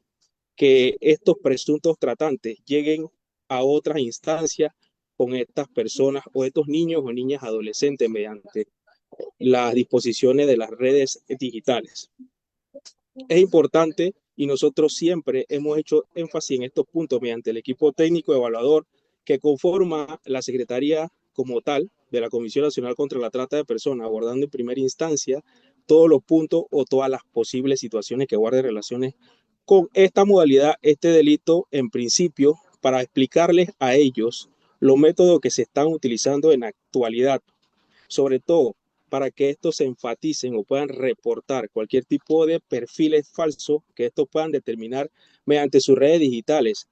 que estos presuntos tratantes lleguen a otras instancias con estas personas o estos niños o niñas adolescentes mediante las disposiciones de las redes digitales. Es importante y nosotros siempre hemos hecho énfasis en estos puntos mediante el equipo técnico evaluador que conforma la Secretaría como tal de la Comisión Nacional contra la Trata de Personas, abordando en primera instancia todos los puntos o todas las posibles situaciones que guarden relaciones con esta modalidad, este delito, en principio, para explicarles a ellos los métodos que se están utilizando en la actualidad, sobre todo para que estos se enfaticen o puedan reportar cualquier tipo de perfiles falsos que estos puedan determinar mediante sus redes digitales.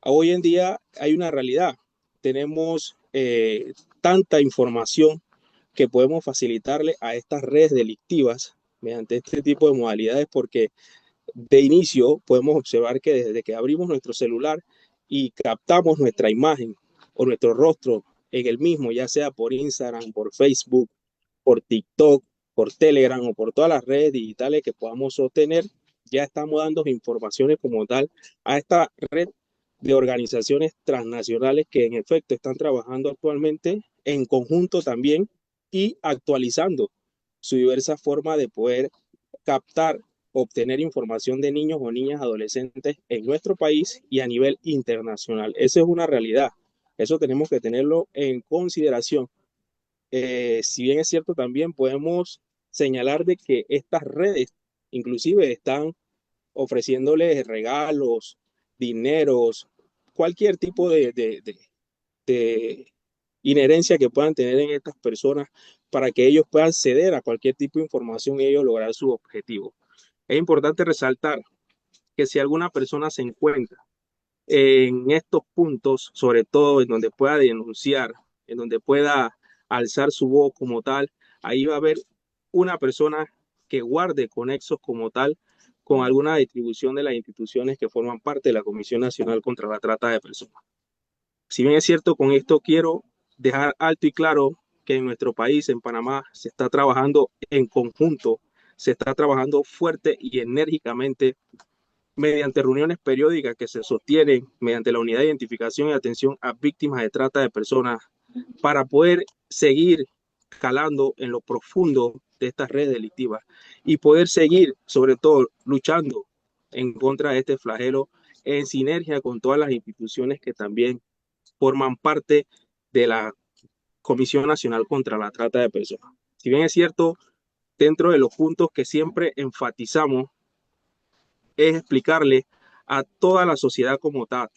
Hoy en día hay una realidad, tenemos tanta información que podemos facilitarle a estas redes delictivas mediante este tipo de modalidades, porque de inicio podemos observar que desde que abrimos nuestro celular y captamos nuestra imagen o nuestro rostro en el mismo, ya sea por Instagram, por Facebook, por TikTok, por Telegram o por todas las redes digitales que podamos sostener, ya estamos dando informaciones como tal a esta red de organizaciones transnacionales que en efecto están trabajando actualmente en conjunto también y actualizando su diversa forma de poder captar, obtener información de niños o niñas adolescentes en nuestro país y a nivel internacional. Esa es una realidad. Eso tenemos que tenerlo en consideración. Si bien es cierto, también podemos señalar de que estas redes inclusive están ofreciéndoles regalos, dineros, cualquier tipo de inherencia que puedan tener en estas personas para que ellos puedan ceder a cualquier tipo de información y ellos lograr su objetivo. Es importante resaltar que si alguna persona se encuentra en estos puntos, sobre todo en donde pueda denunciar, en donde pueda alzar su voz como tal, ahí va a haber una persona que guarde conexos como tal con alguna distribución de las instituciones que forman parte de la Comisión Nacional contra la Trata de Personas. Si bien es cierto, con esto quiero dejar alto y claro que en nuestro país, en Panamá, se está trabajando en conjunto, se está trabajando fuerte y enérgicamente mediante reuniones periódicas que se sostienen mediante la Unidad de Identificación y Atención a Víctimas de Trata de Personas para poder seguir calando en lo profundo de estas redes delictivas y poder seguir, sobre todo, luchando en contra de este flagelo en sinergia con todas las instituciones que también forman parte de la Comisión Nacional contra la Trata de Personas. Si bien es cierto, dentro de los puntos que siempre enfatizamos es explicarle a toda la sociedad como tal,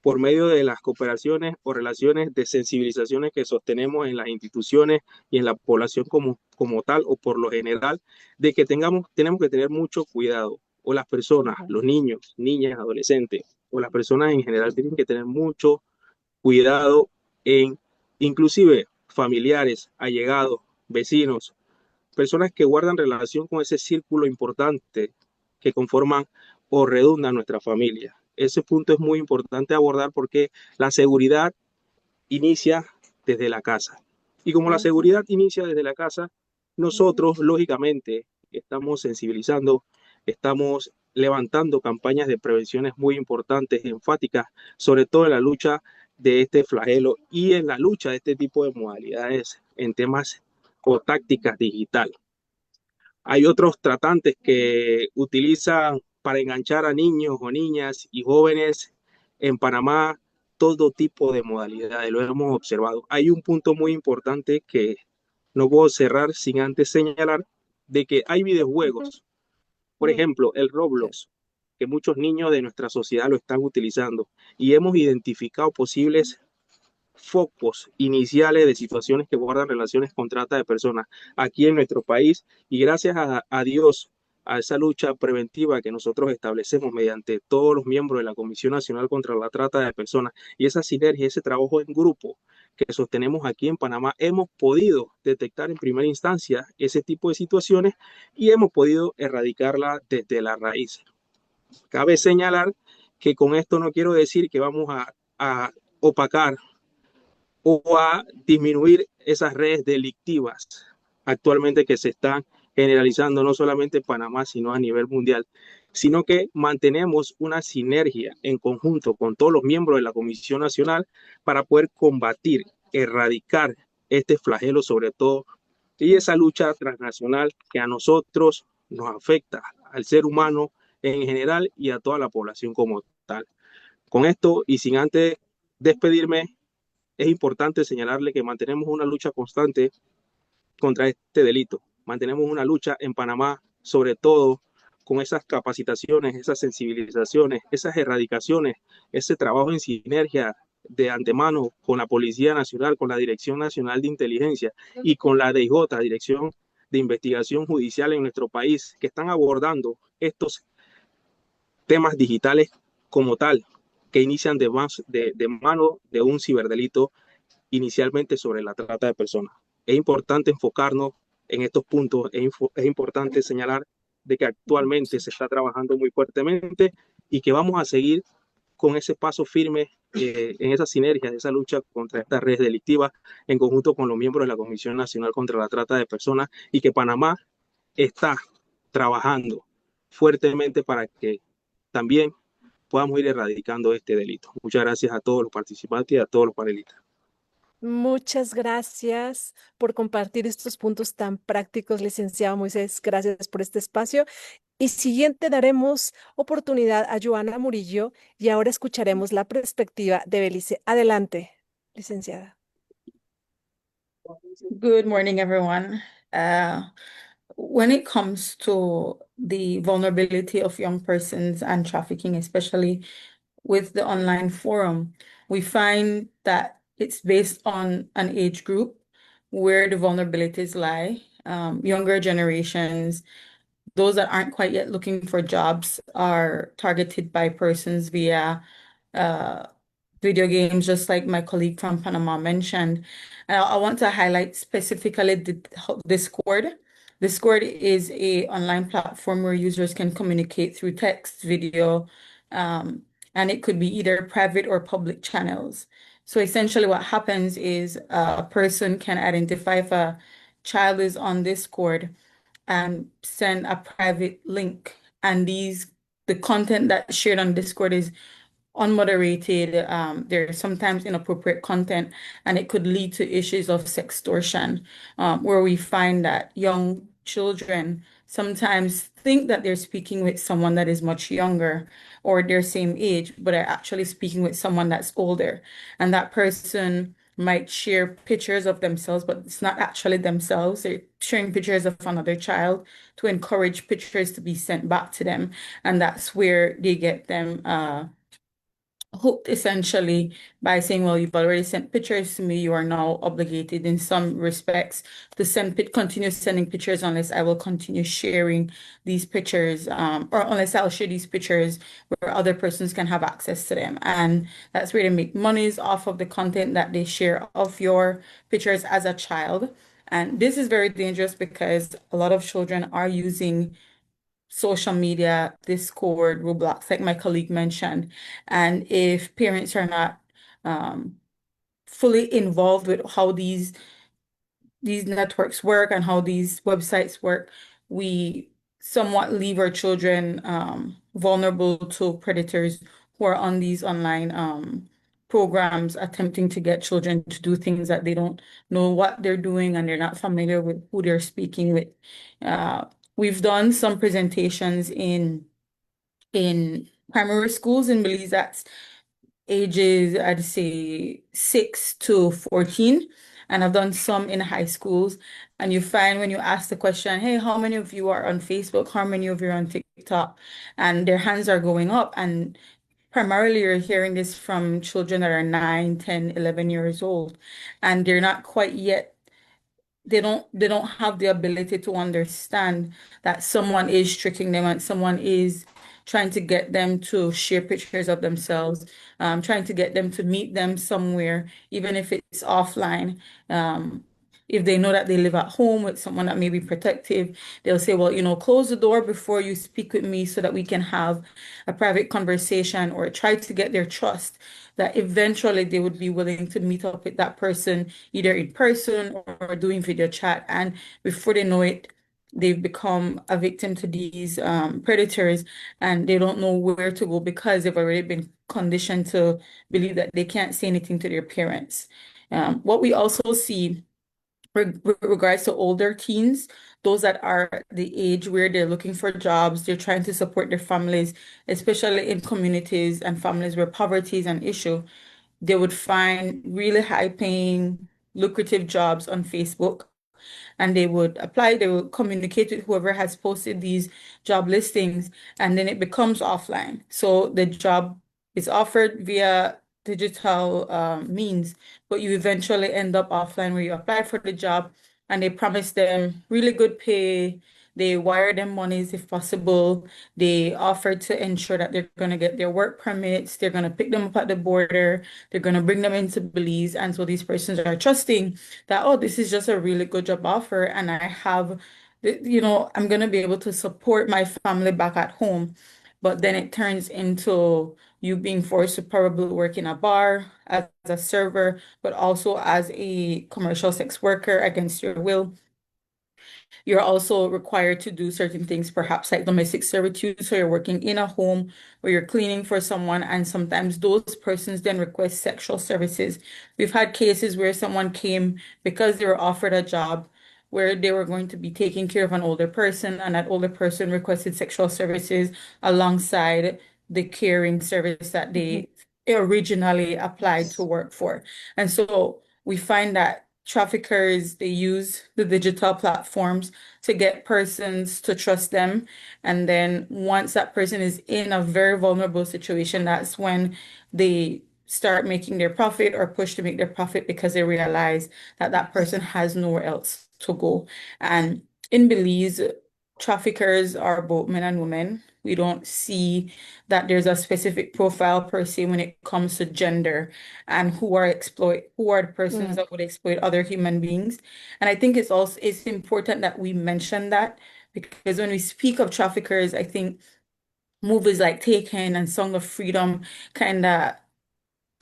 por medio de las cooperaciones o relaciones de sensibilizaciones que sostenemos en las instituciones y en la población como tal o por lo general, de que tenemos que tener mucho cuidado, o las personas, los niños, niñas, adolescentes, o las personas en general tienen que tener mucho cuidado en inclusive familiares, allegados, vecinos, personas que guardan relación con ese círculo importante que conforman o redundan nuestra familia. Ese punto es muy importante abordar porque la seguridad inicia desde la casa. Y como la seguridad inicia desde la casa, nosotros lógicamente estamos sensibilizando, estamos levantando campañas de prevenciones muy importantes, enfáticas, sobre todo en la lucha de este flagelo y en la lucha de este tipo de modalidades en temas o tácticas digitales. Hay otros tratantes que utilizan para enganchar a niños o niñas y jóvenes en Panamá todo tipo de modalidades, lo hemos observado. Hay un punto muy importante que no puedo cerrar sin antes señalar de que hay videojuegos, por ejemplo, el Roblox, que muchos niños de nuestra sociedad lo están utilizando y hemos identificado posibles focos iniciales de situaciones que guardan relaciones con trata de personas aquí en nuestro país y gracias a Dios, a esa lucha preventiva que nosotros establecemos mediante todos los miembros de la Comisión Nacional contra la Trata de Personas y esa sinergia, ese trabajo en grupo que sostenemos aquí en Panamá, hemos podido detectar en primera instancia ese tipo de situaciones y hemos podido erradicarla desde la raíz. Cabe señalar que con esto no quiero decir que vamos a opacar o a disminuir esas redes delictivas actualmente que se están generalizando no solamente en Panamá, sino a nivel mundial, sino que mantenemos una sinergia en conjunto con todos los miembros de la Comisión Nacional para poder combatir, erradicar este flagelo sobre todo y esa lucha transnacional que a nosotros nos afecta, al ser humano en general y a toda la población como tal. Con esto y sin antes despedirme, es importante señalarle que mantenemos una lucha constante contra este delito. Mantenemos una lucha en Panamá, sobre todo con esas capacitaciones, esas sensibilizaciones, esas erradicaciones, ese trabajo en sinergia de antemano con la Policía Nacional, con la Dirección Nacional de Inteligencia y con la DIJ, Dirección de Investigación Judicial en nuestro país, que están abordando estos temas digitales como tal, que inician de mano de un ciberdelito inicialmente sobre la trata de personas. Es importante enfocarnos en estos puntos, es importante señalar de que actualmente se está trabajando muy fuertemente y que vamos a seguir con ese paso firme en esa sinergia, de esa lucha contra estas redes delictivas en conjunto con los miembros de la Comisión Nacional contra la Trata de Personas y que Panamá está trabajando fuertemente para que también podamos ir erradicando este delito. Muchas gracias a todos los participantes y a todos los panelistas. Muchas gracias por compartir estos puntos tan prácticos, licenciado Moisés. Gracias por este espacio. Y siguiente daremos oportunidad a Joana Murillo y ahora escucharemos la perspectiva de Belice. Adelante. licenciada. Good morning, everyone. When it comes to the vulnerability of young persons and trafficking, especially with the online forum, we find that it's based on an age group where the vulnerabilities lie. Younger generations, those that aren't quite yet looking for jobs, are targeted by persons via uh, video games, just like my colleague from Panama mentioned. And I want to highlight specifically the Discord. Discord is a online platform where users can communicate through text, video, um, and it could be either private or public channels. So essentially what happens is a person can identify if a child is on Discord and send a private link. And the content that's shared on Discord is unmoderated. There's sometimes inappropriate content, and it could lead to issues of sextortion, where we find that young children sometimes think that they're speaking with someone that is much younger or their same age, but are actually speaking with someone that's older. And that person might share pictures of themselves, but it's not actually themselves. They're sharing pictures of another child to encourage pictures to be sent back to them. And that's where they get them hooked essentially by saying, well, you've already sent pictures to me, you are now obligated in some respects to continue sending pictures unless I will continue sharing these pictures, or unless I'll share these pictures where other persons can have access to them. And that's where they make monies off of the content that they share of your pictures as a child. And this is very dangerous because a lot of children are using social media, Discord, Roblox, like my colleague mentioned. And if parents are not fully involved with how these networks work and how these websites work, we somewhat leave our children vulnerable to predators who are on these online programs attempting to get children to do things that they don't know what they're doing and they're not familiar with who they're speaking with. We've done some presentations in primary schools in Belize that's ages, I'd say 6 to 14. And I've done some in high schools. And you find when you ask the question, hey, how many of you are on Facebook? How many of you are on TikTok? And their hands are going up. And primarily you're hearing this from children that are 9, 10, 11 years old. And they're not quite yet they don't have the ability to understand that someone is tricking them and someone is trying to get them to share pictures of themselves, trying to get them to meet them somewhere, even if it's offline. If they know that they live at home with someone that may be protective, they'll say, well, close the door before you speak with me so that we can have a private conversation, or try to get their trust that eventually they would be willing to meet up with that person, either in person or doing video chat. And before they know it, they've become a victim to these predators, and they don't know where to go because they've already been conditioned to believe that they can't say anything to their parents. What we also see with regards to older teens, those that are the age where they're looking for jobs, they're trying to support their families, especially in communities and families where poverty is an issue, they would find really high paying, lucrative jobs on Facebook, and they would apply, they would communicate with whoever has posted these job listings, and then it becomes offline. So the job is offered via digital means, but you eventually end up offline where you apply for the job and they promise them really good pay. They wire them monies if possible. They offer to ensure that they're going to get their work permits. They're going to pick them up at the border. They're going to bring them into Belize. And so these persons are trusting that, oh, this is just a really good job offer. And I have, I'm going to be able to support my family back at home. But then it turns into you being forced to probably work in a bar as a server, but also as a commercial sex worker against your will. You're also required to do certain things, perhaps like domestic servitude. So you're working in a home or you're cleaning for someone, and sometimes those persons then request sexual services. We've had cases where someone came because they were offered a job where they were going to be taking care of an older person, and that older person requested sexual services alongside the caring service that they originally applied to work for. And so we find that traffickers, they use the digital platforms to get persons to trust them. And then once that person is in a very vulnerable situation, that's when they start making their profit or push to make their profit because they realize that that person has nowhere else to go. And in Belize, traffickers are both men and women. We don't see that there's a specific profile per se when it comes to gender and who are the persons that would exploit other human beings. And I think it's important that we mention that, because when we speak of traffickers, I think movies like Taken and Song of Freedom kind of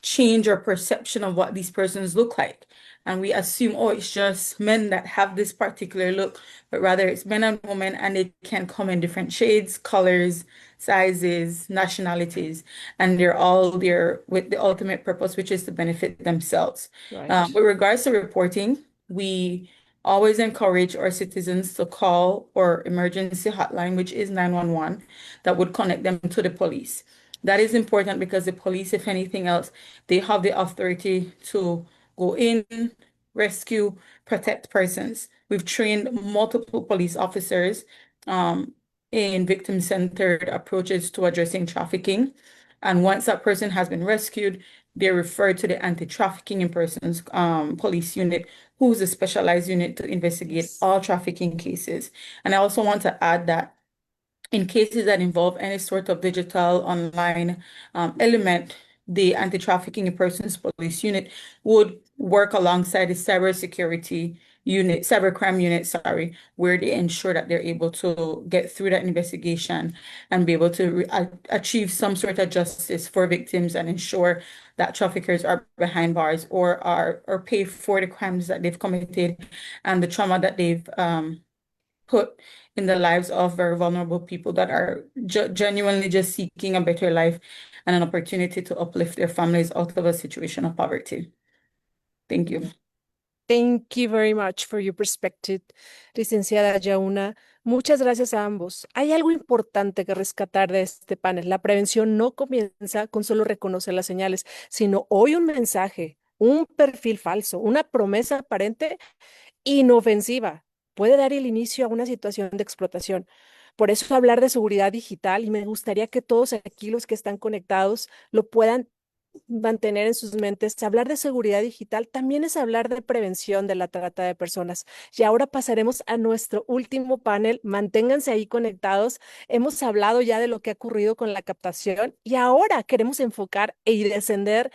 change our perception of what these persons look like. And we assume, oh, it's just men that have this particular look, but rather it's men and women, and they can come in different shades, colors, sizes, nationalities, and they're all there with the ultimate purpose, which is to benefit themselves. Right. With regards to reporting, we always encourage our citizens to call our emergency hotline, which is 911, that would connect them to the police. That is important because the police, if anything else, they have the authority to go in, rescue, protect persons. We've trained multiple police officers in victim-centered approaches to addressing trafficking. And once that person has been rescued, they're referred to the anti-trafficking in persons police unit, who's a specialized unit to investigate all trafficking cases. And I also want to add that in cases that involve any sort of digital online element, the anti-trafficking in persons police unit would work alongside the cybersecurity unit, cybercrime unit, sorry, where they ensure that they're able to get through that investigation and be able to achieve some sort of justice for victims and ensure that traffickers are behind bars or pay for the crimes that they've committed and the trauma that they've put in the lives of very vulnerable people that are genuinely just seeking a better life and an opportunity to uplift their families out of a situation of poverty. Thank you. Thank you very much for your perspective, licenciada Yauna. Muchas gracias a ambos. Hay algo importante que rescatar de este panel. La prevención no comienza con solo reconocer las señales, sino hoy un mensaje, un perfil falso, una promesa aparente inofensiva puede dar el inicio a una situación de explotación. Por eso hablar de seguridad digital, y me gustaría que todos aquí los que están conectados lo puedan mantener en sus mentes. Hablar de seguridad digital también es hablar de prevención de la trata de personas. Y ahora pasaremos a nuestro último panel. Manténganse ahí conectados. Hemos hablado ya de lo que ha ocurrido con la captación y ahora queremos enfocar y descender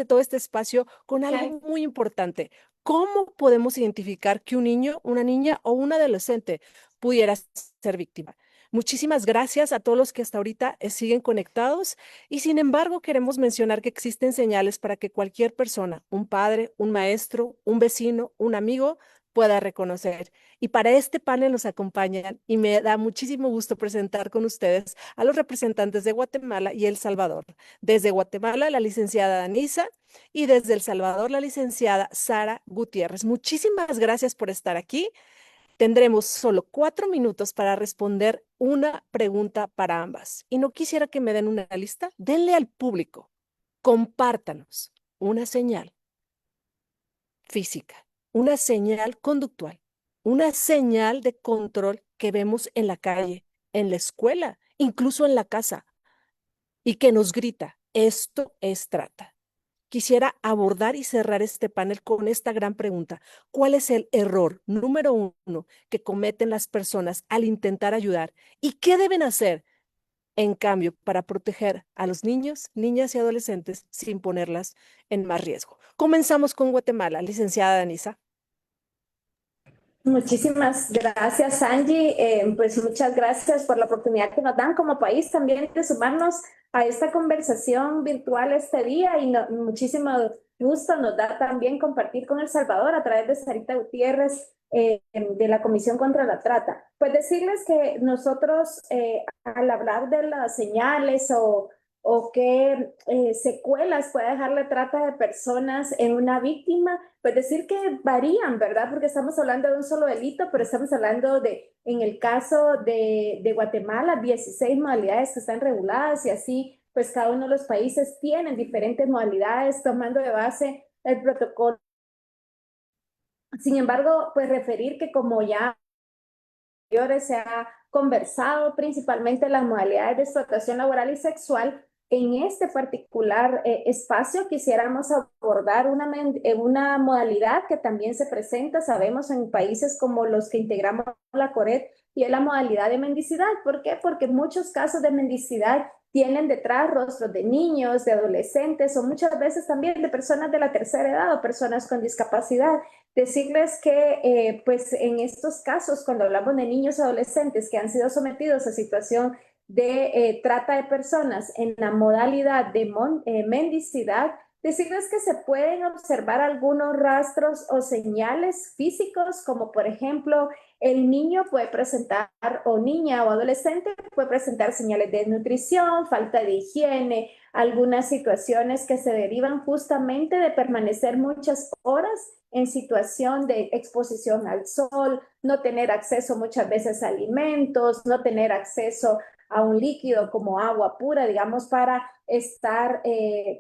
todo este espacio con algo muy importante. ¿Cómo podemos identificar que un niño, una niña o un adolescente pudiera ser víctima? Muchísimas gracias a todos los que hasta ahorita siguen conectados y sin embargo queremos mencionar que existen señales para que cualquier persona, un padre, un maestro, un vecino, un amigo, pueda reconocer. Y para este panel nos acompañan y me da muchísimo gusto presentar con ustedes a los representantes de Guatemala y El Salvador. Desde Guatemala, la licenciada Danisa y desde El Salvador, la licenciada Sara Gutiérrez. Muchísimas gracias por estar aquí. Tendremos solo 4 minutos para responder una pregunta para ambas. Y no quisiera que me den una lista. Denle al público. Compártanos una señal física, una señal conductual, una señal de control que vemos en la calle, en la escuela, incluso en la casa, y que nos grita, esto es trata. Quisiera abordar y cerrar este panel con esta gran pregunta. ¿Cuál es el error número 1 que cometen las personas al intentar ayudar? ¿Y qué deben hacer, en cambio, para proteger a los niños, niñas y adolescentes sin ponerlas en más riesgo? Comenzamos con Guatemala, licenciada Danisa. Muchísimas gracias, Angie. Pues muchas gracias por la oportunidad que nos dan como país también de sumarnos a esta conversación virtual este día y muchísimo gusto nos da también compartir con El Salvador a través de Sarita Gutiérrez de la Comisión contra la Trata. Pues decirles que nosotros al hablar de las señales o qué secuelas puede dejar la trata de personas en una víctima, pues decir que varían, ¿verdad? Porque estamos hablando de un solo delito, pero estamos hablando en el caso de Guatemala, 16 modalidades que están reguladas y así pues cada uno de los países tienen diferentes modalidades tomando de base el protocolo. Sin embargo, pues referir que como ya se ha conversado principalmente las modalidades de explotación laboral y sexual, en este particular espacio quisiéramos abordar una modalidad que también se presenta, sabemos, en países como los que integramos la CORED, y es la modalidad de mendicidad. ¿Por qué? Porque muchos casos de mendicidad tienen detrás rostros de niños, de adolescentes o muchas veces también de personas de la tercera edad o personas con discapacidad. Decirles que pues en estos casos, cuando hablamos de niños y adolescentes que han sido sometidos a situación de trata de personas en la modalidad de mendicidad, decirles que se pueden observar algunos rastros o señales físicos, como por ejemplo, el niño puede presentar, o niña o adolescente puede presentar señales de desnutrición, falta de higiene, algunas situaciones que se derivan justamente de permanecer muchas horas en situación de exposición al sol, no tener acceso muchas veces a alimentos, no tener acceso a un líquido como agua pura, digamos, para estar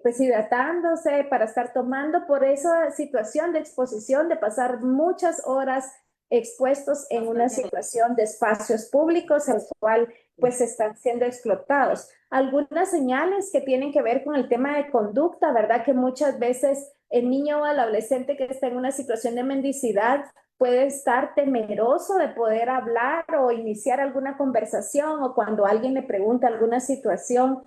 pues hidratándose, para estar tomando, por esa situación de exposición, de pasar muchas horas expuestos en una situación de espacios públicos, el cual pues están siendo explotados. Algunas señales que tienen que ver con el tema de conducta, ¿verdad? Que muchas veces el niño o el adolescente que está en una situación de mendicidad puede estar temeroso de poder hablar o iniciar alguna conversación, o cuando alguien le pregunta alguna situación,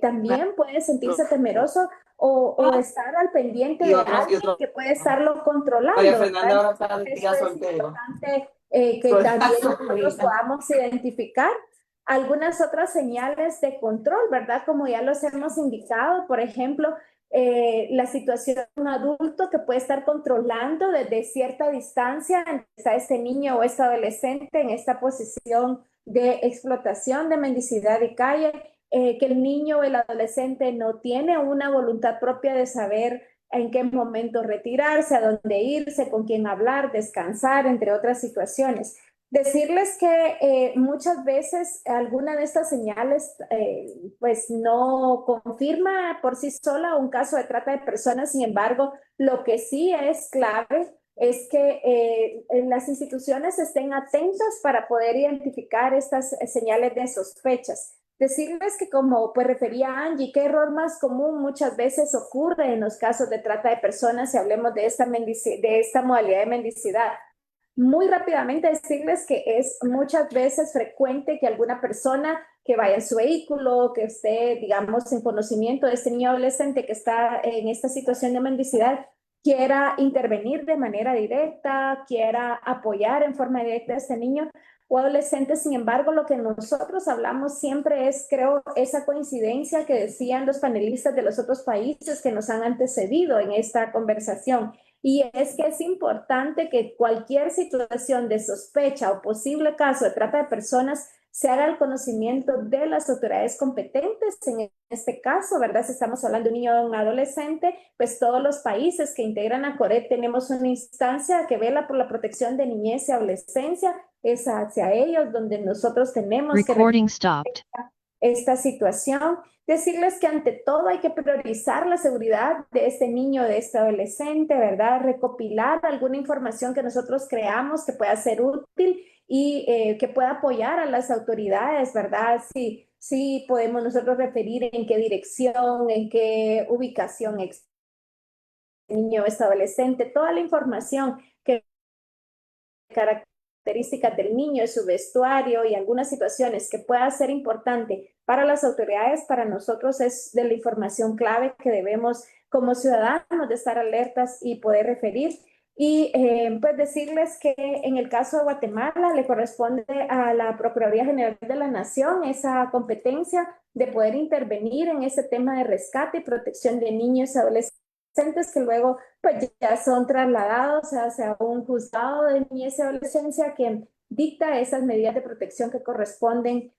también puede sentirse temeroso o estar al pendiente de alguien que puede estarlo controlando. María Fernanda ahora está de Esto tía es soltero. importante que también nosotros podamos identificar. Algunas otras señales de control, ¿verdad? Como ya los hemos indicado, por ejemplo, la situación de un adulto que puede estar controlando desde cierta distancia, está este niño o este adolescente en esta posición de explotación, de mendicidad de calle, que el niño o el adolescente no tiene una voluntad propia de saber en qué momento retirarse, a dónde irse, con quién hablar, descansar, entre otras situaciones. Decirles que muchas veces alguna de estas señales pues no confirma por sí sola un caso de trata de personas. Sin embargo, lo que sí es clave es que las instituciones estén atentas para poder identificar estas señales de sospechas. Decirles que, como pues refería Angie, qué error más común muchas veces ocurre en los casos de trata de personas, si hablemos de esta modalidad de mendicidad. Muy rápidamente decirles que es muchas veces frecuente que alguna persona que vaya en su vehículo, que esté, digamos, en conocimiento de este niño adolescente que está en esta situación de mendicidad, quiera intervenir de manera directa, quiera apoyar en forma directa a este niño o adolescente. Sin embargo, lo que nosotros hablamos siempre es, creo, esa coincidencia que decían los panelistas de los otros países que nos han antecedido en esta conversación. Y es que es importante que cualquier situación de sospecha o posible caso de trata de personas se haga el conocimiento de las autoridades competentes. En este caso, ¿verdad? Si estamos hablando de un niño o de un adolescente, pues todos los países que integran a CORED tenemos una instancia que vela por la protección de niñez y adolescencia. Es hacia ellos donde nosotros tenemos que esta situación. Decirles que ante todo hay que priorizar la seguridad de este niño, de este adolescente, ¿verdad? Recopilar alguna información que nosotros creamos que pueda ser útil y que pueda apoyar a las autoridades, ¿verdad? Sí podemos nosotros referir en qué dirección, en qué ubicación este niño o este adolescente, toda la información que características del niño, de su vestuario y algunas situaciones que pueda ser importante para las autoridades, para nosotros es de la información clave que debemos como ciudadanos de estar alertas y poder referir. Y pues decirles que en el caso de Guatemala le corresponde a la Procuraduría General de la Nación esa competencia de poder intervenir en ese tema de rescate y protección de niños y adolescentes que luego pues ya son trasladados hacia un juzgado de niñez y adolescencia que dicta esas medidas de protección que corresponden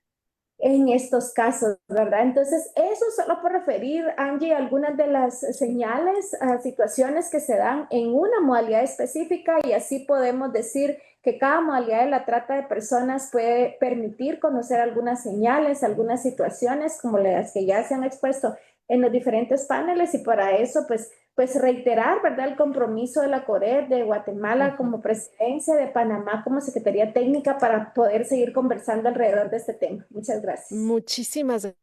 en estos casos, ¿verdad? Entonces, eso solo por referir, Angie, algunas de las señales, situaciones que se dan en una modalidad específica, y así podemos decir que que cada modalidad de la trata de personas puede permitir conocer algunas señales, algunas situaciones como las que ya se han expuesto en los diferentes paneles, y para eso pues reiterar, ¿verdad?, el compromiso de la CORED, de Guatemala como presidencia, de Panamá como Secretaría Técnica, para poder seguir conversando alrededor de este tema. Muchas gracias. Muchísimas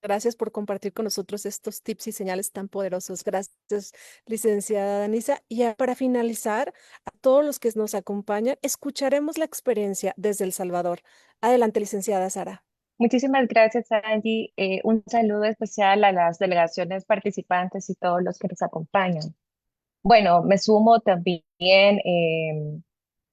gracias por compartir con nosotros estos tips y señales tan poderosos. Gracias, licenciada Danisa. Y para finalizar, a todos los que nos acompañan, escucharemos la experiencia desde El Salvador. Adelante, licenciada Sara. Muchísimas gracias, Angie. Un saludo especial a las delegaciones participantes y todos los que nos acompañan. Bueno, me sumo también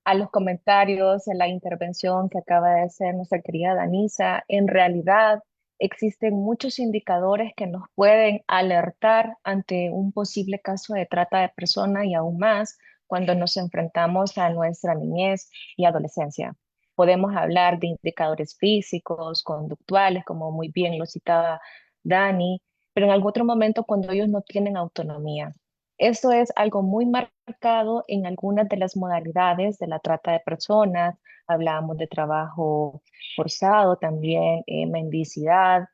a los comentarios, a la intervención que acaba de hacer nuestra querida Danisa. En realidad, existen muchos indicadores que nos pueden alertar ante un posible caso de trata de personas y aún más cuando nos enfrentamos a nuestra niñez y adolescencia. Podemos hablar de indicadores físicos, conductuales, como muy bien lo citaba Dani, pero en algún otro momento cuando ellos no tienen autonomía. Esto es algo muy marcado en algunas de las modalidades de la trata de personas. Hablamos de trabajo forzado, también mendicidad.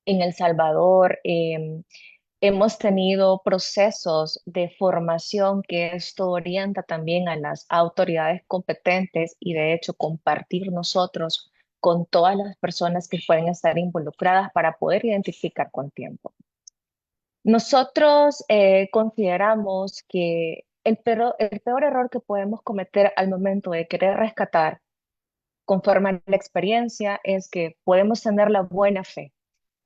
En El Salvador hemos tenido procesos de formación que esto orienta también a las autoridades competentes y de hecho compartir nosotros con todas las personas que pueden estar involucradas para poder identificar con tiempo. Nosotros consideramos que el peor error que podemos cometer al momento de querer rescatar, conforme a la experiencia, es que podemos tener la buena fe,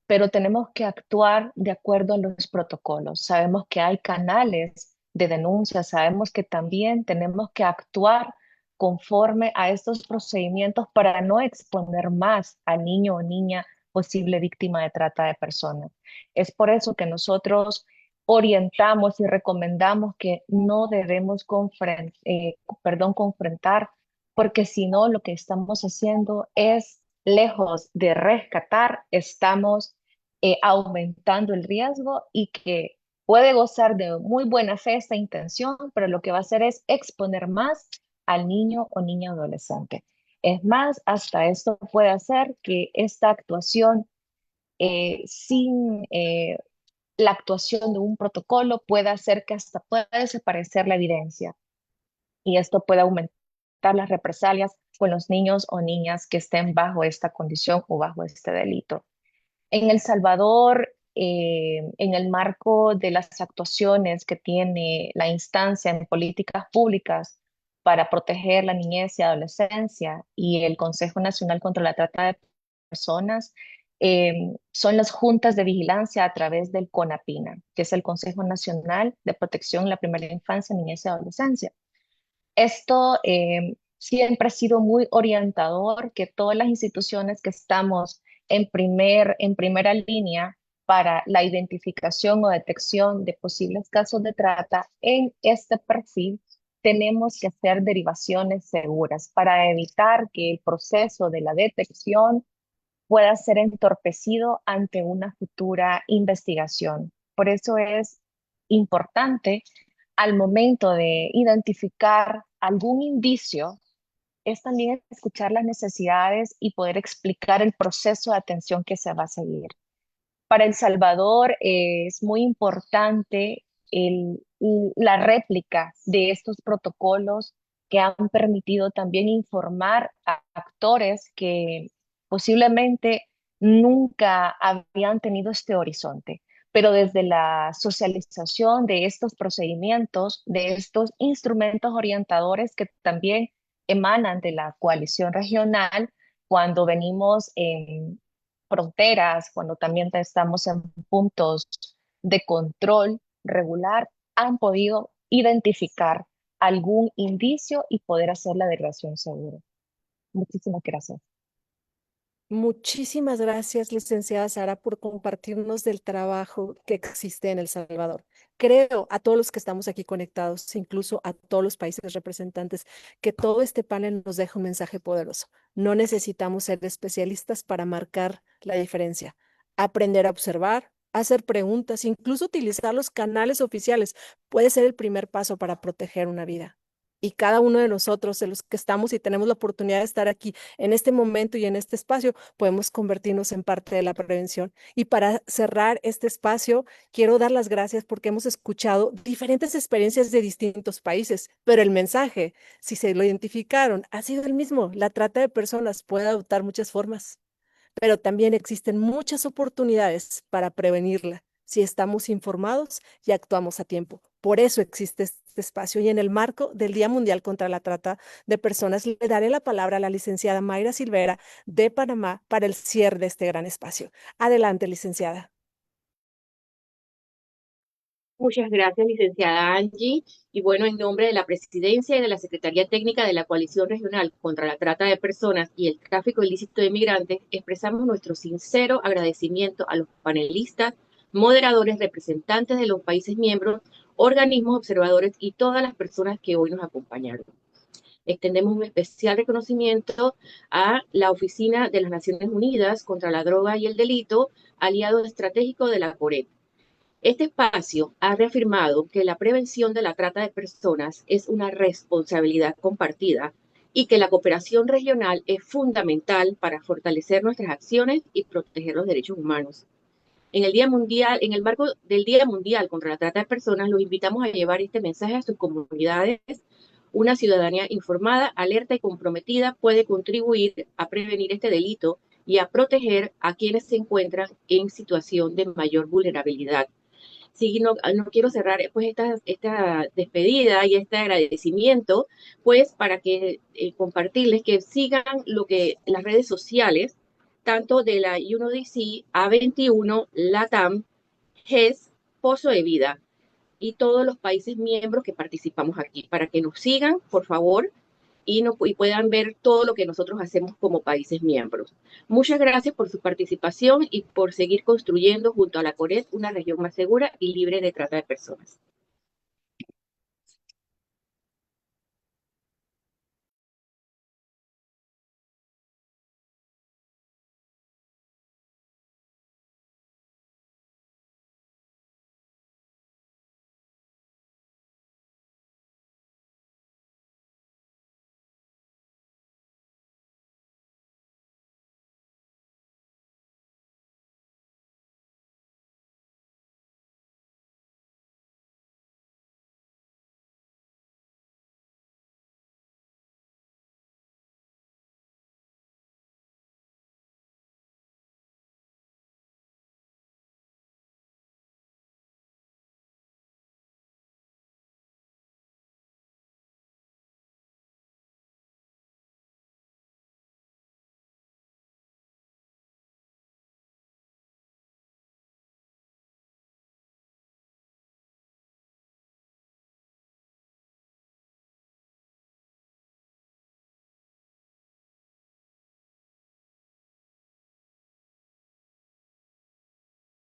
pero tenemos que actuar de acuerdo a los protocolos. Sabemos que hay canales de denuncia, sabemos que también tenemos que actuar conforme a estos procedimientos para no exponer más al niño o niña posible víctima de trata de personas. Es por eso que nosotros orientamos y recomendamos que no debemos confrontar, porque si no, lo que estamos haciendo es, lejos de rescatar, estamos aumentando el riesgo y que puede gozar de muy buena fe esta intención, pero lo que va a hacer es exponer más al niño o niña adolescente. Es más, hasta esto puede hacer que esta actuación sin la actuación de un protocolo pueda hacer que hasta pueda desaparecer la evidencia y esto puede aumentar las represalias con los niños o niñas que estén bajo esta condición o bajo este delito. En El Salvador, en el marco de las actuaciones que tiene la instancia en políticas públicas para proteger la niñez y adolescencia y el Consejo Nacional contra la Trata de Personas, son las juntas de vigilancia a través del CONAPINA, que es el Consejo Nacional de Protección de la Primera Infancia, Niñez y Adolescencia. Esto siempre ha sido muy orientador, que todas las instituciones que estamos en primera línea para la identificación o detección de posibles casos de trata, en este perfil tenemos que hacer derivaciones seguras para evitar que el proceso de la detección pueda ser entorpecido ante una futura investigación. Por eso es importante al momento de identificar algún indicio, es también escuchar las necesidades y poder explicar el proceso de atención que se va a seguir. Para El Salvador es muy importante la réplica de estos protocolos que han permitido también informar a actores que posiblemente nunca habían tenido este horizonte, pero desde la socialización de estos procedimientos, de estos instrumentos orientadores que también emanan de la coalición regional, cuando venimos en fronteras, cuando también estamos en puntos de control regular, han podido identificar algún indicio y poder hacer la declaración segura. Muchísimas gracias. Muchísimas gracias, licenciada Sara, por compartirnos del trabajo que existe en El Salvador. Creo a todos los que estamos aquí conectados, incluso a todos los países representantes, que todo este panel nos deja un mensaje poderoso. No necesitamos ser especialistas para marcar la diferencia. Aprender a observar, hacer preguntas, incluso utilizar los canales oficiales puede ser el primer paso para proteger una vida. y cada uno de nosotros, de los que estamos y tenemos la oportunidad de estar aquí en este momento y en este espacio, podemos convertirnos en parte de la prevención. Y para cerrar este espacio, quiero dar las gracias porque hemos escuchado diferentes experiencias de distintos países, pero el mensaje, si se lo identificaron, ha sido el mismo. La trata de personas puede adoptar muchas formas, pero también existen muchas oportunidades para prevenirla si estamos informados y actuamos a tiempo. Por eso existe este espacio y en el marco del Día Mundial contra la Trata de Personas le daré la palabra a la licenciada Mayra Silvera de Panamá para el cierre de este gran espacio. Adelante, licenciada. Muchas gracias, licenciada Angie. Y bueno, en nombre de la Presidencia y de la Secretaría Técnica de la Coalición Regional contra la Trata de Personas y el Tráfico Ilícito de Migrantes, expresamos nuestro sincero agradecimiento a los panelistas, moderadores, representantes de los países miembros, organismos observadores y todas las personas que hoy nos acompañaron. Extendemos un especial reconocimiento a la Oficina de las Naciones Unidas contra la Droga y el Delito, aliado estratégico de la CORED. Este espacio ha reafirmado que la prevención de la trata de personas es una responsabilidad compartida y que la cooperación regional es fundamental para fortalecer nuestras acciones y proteger los derechos humanos. En el marco del Día Mundial contra la Trata de Personas, los invitamos a llevar este mensaje a sus comunidades. Una ciudadanía informada, alerta y comprometida puede contribuir a prevenir este delito y a proteger a quienes se encuentran en situación de mayor vulnerabilidad. Sí, no quiero cerrar pues esta despedida y este agradecimiento, pues para que compartirles que sigan las redes sociales, tanto de la UNODC, A21, LATAM, GES, Pozo de Vida y todos los países miembros que participamos aquí, para que nos sigan, por favor, y puedan ver todo lo que nosotros hacemos como países miembros. Muchas gracias por su participación y por seguir construyendo junto a la CORED una región más segura y libre de trata de personas.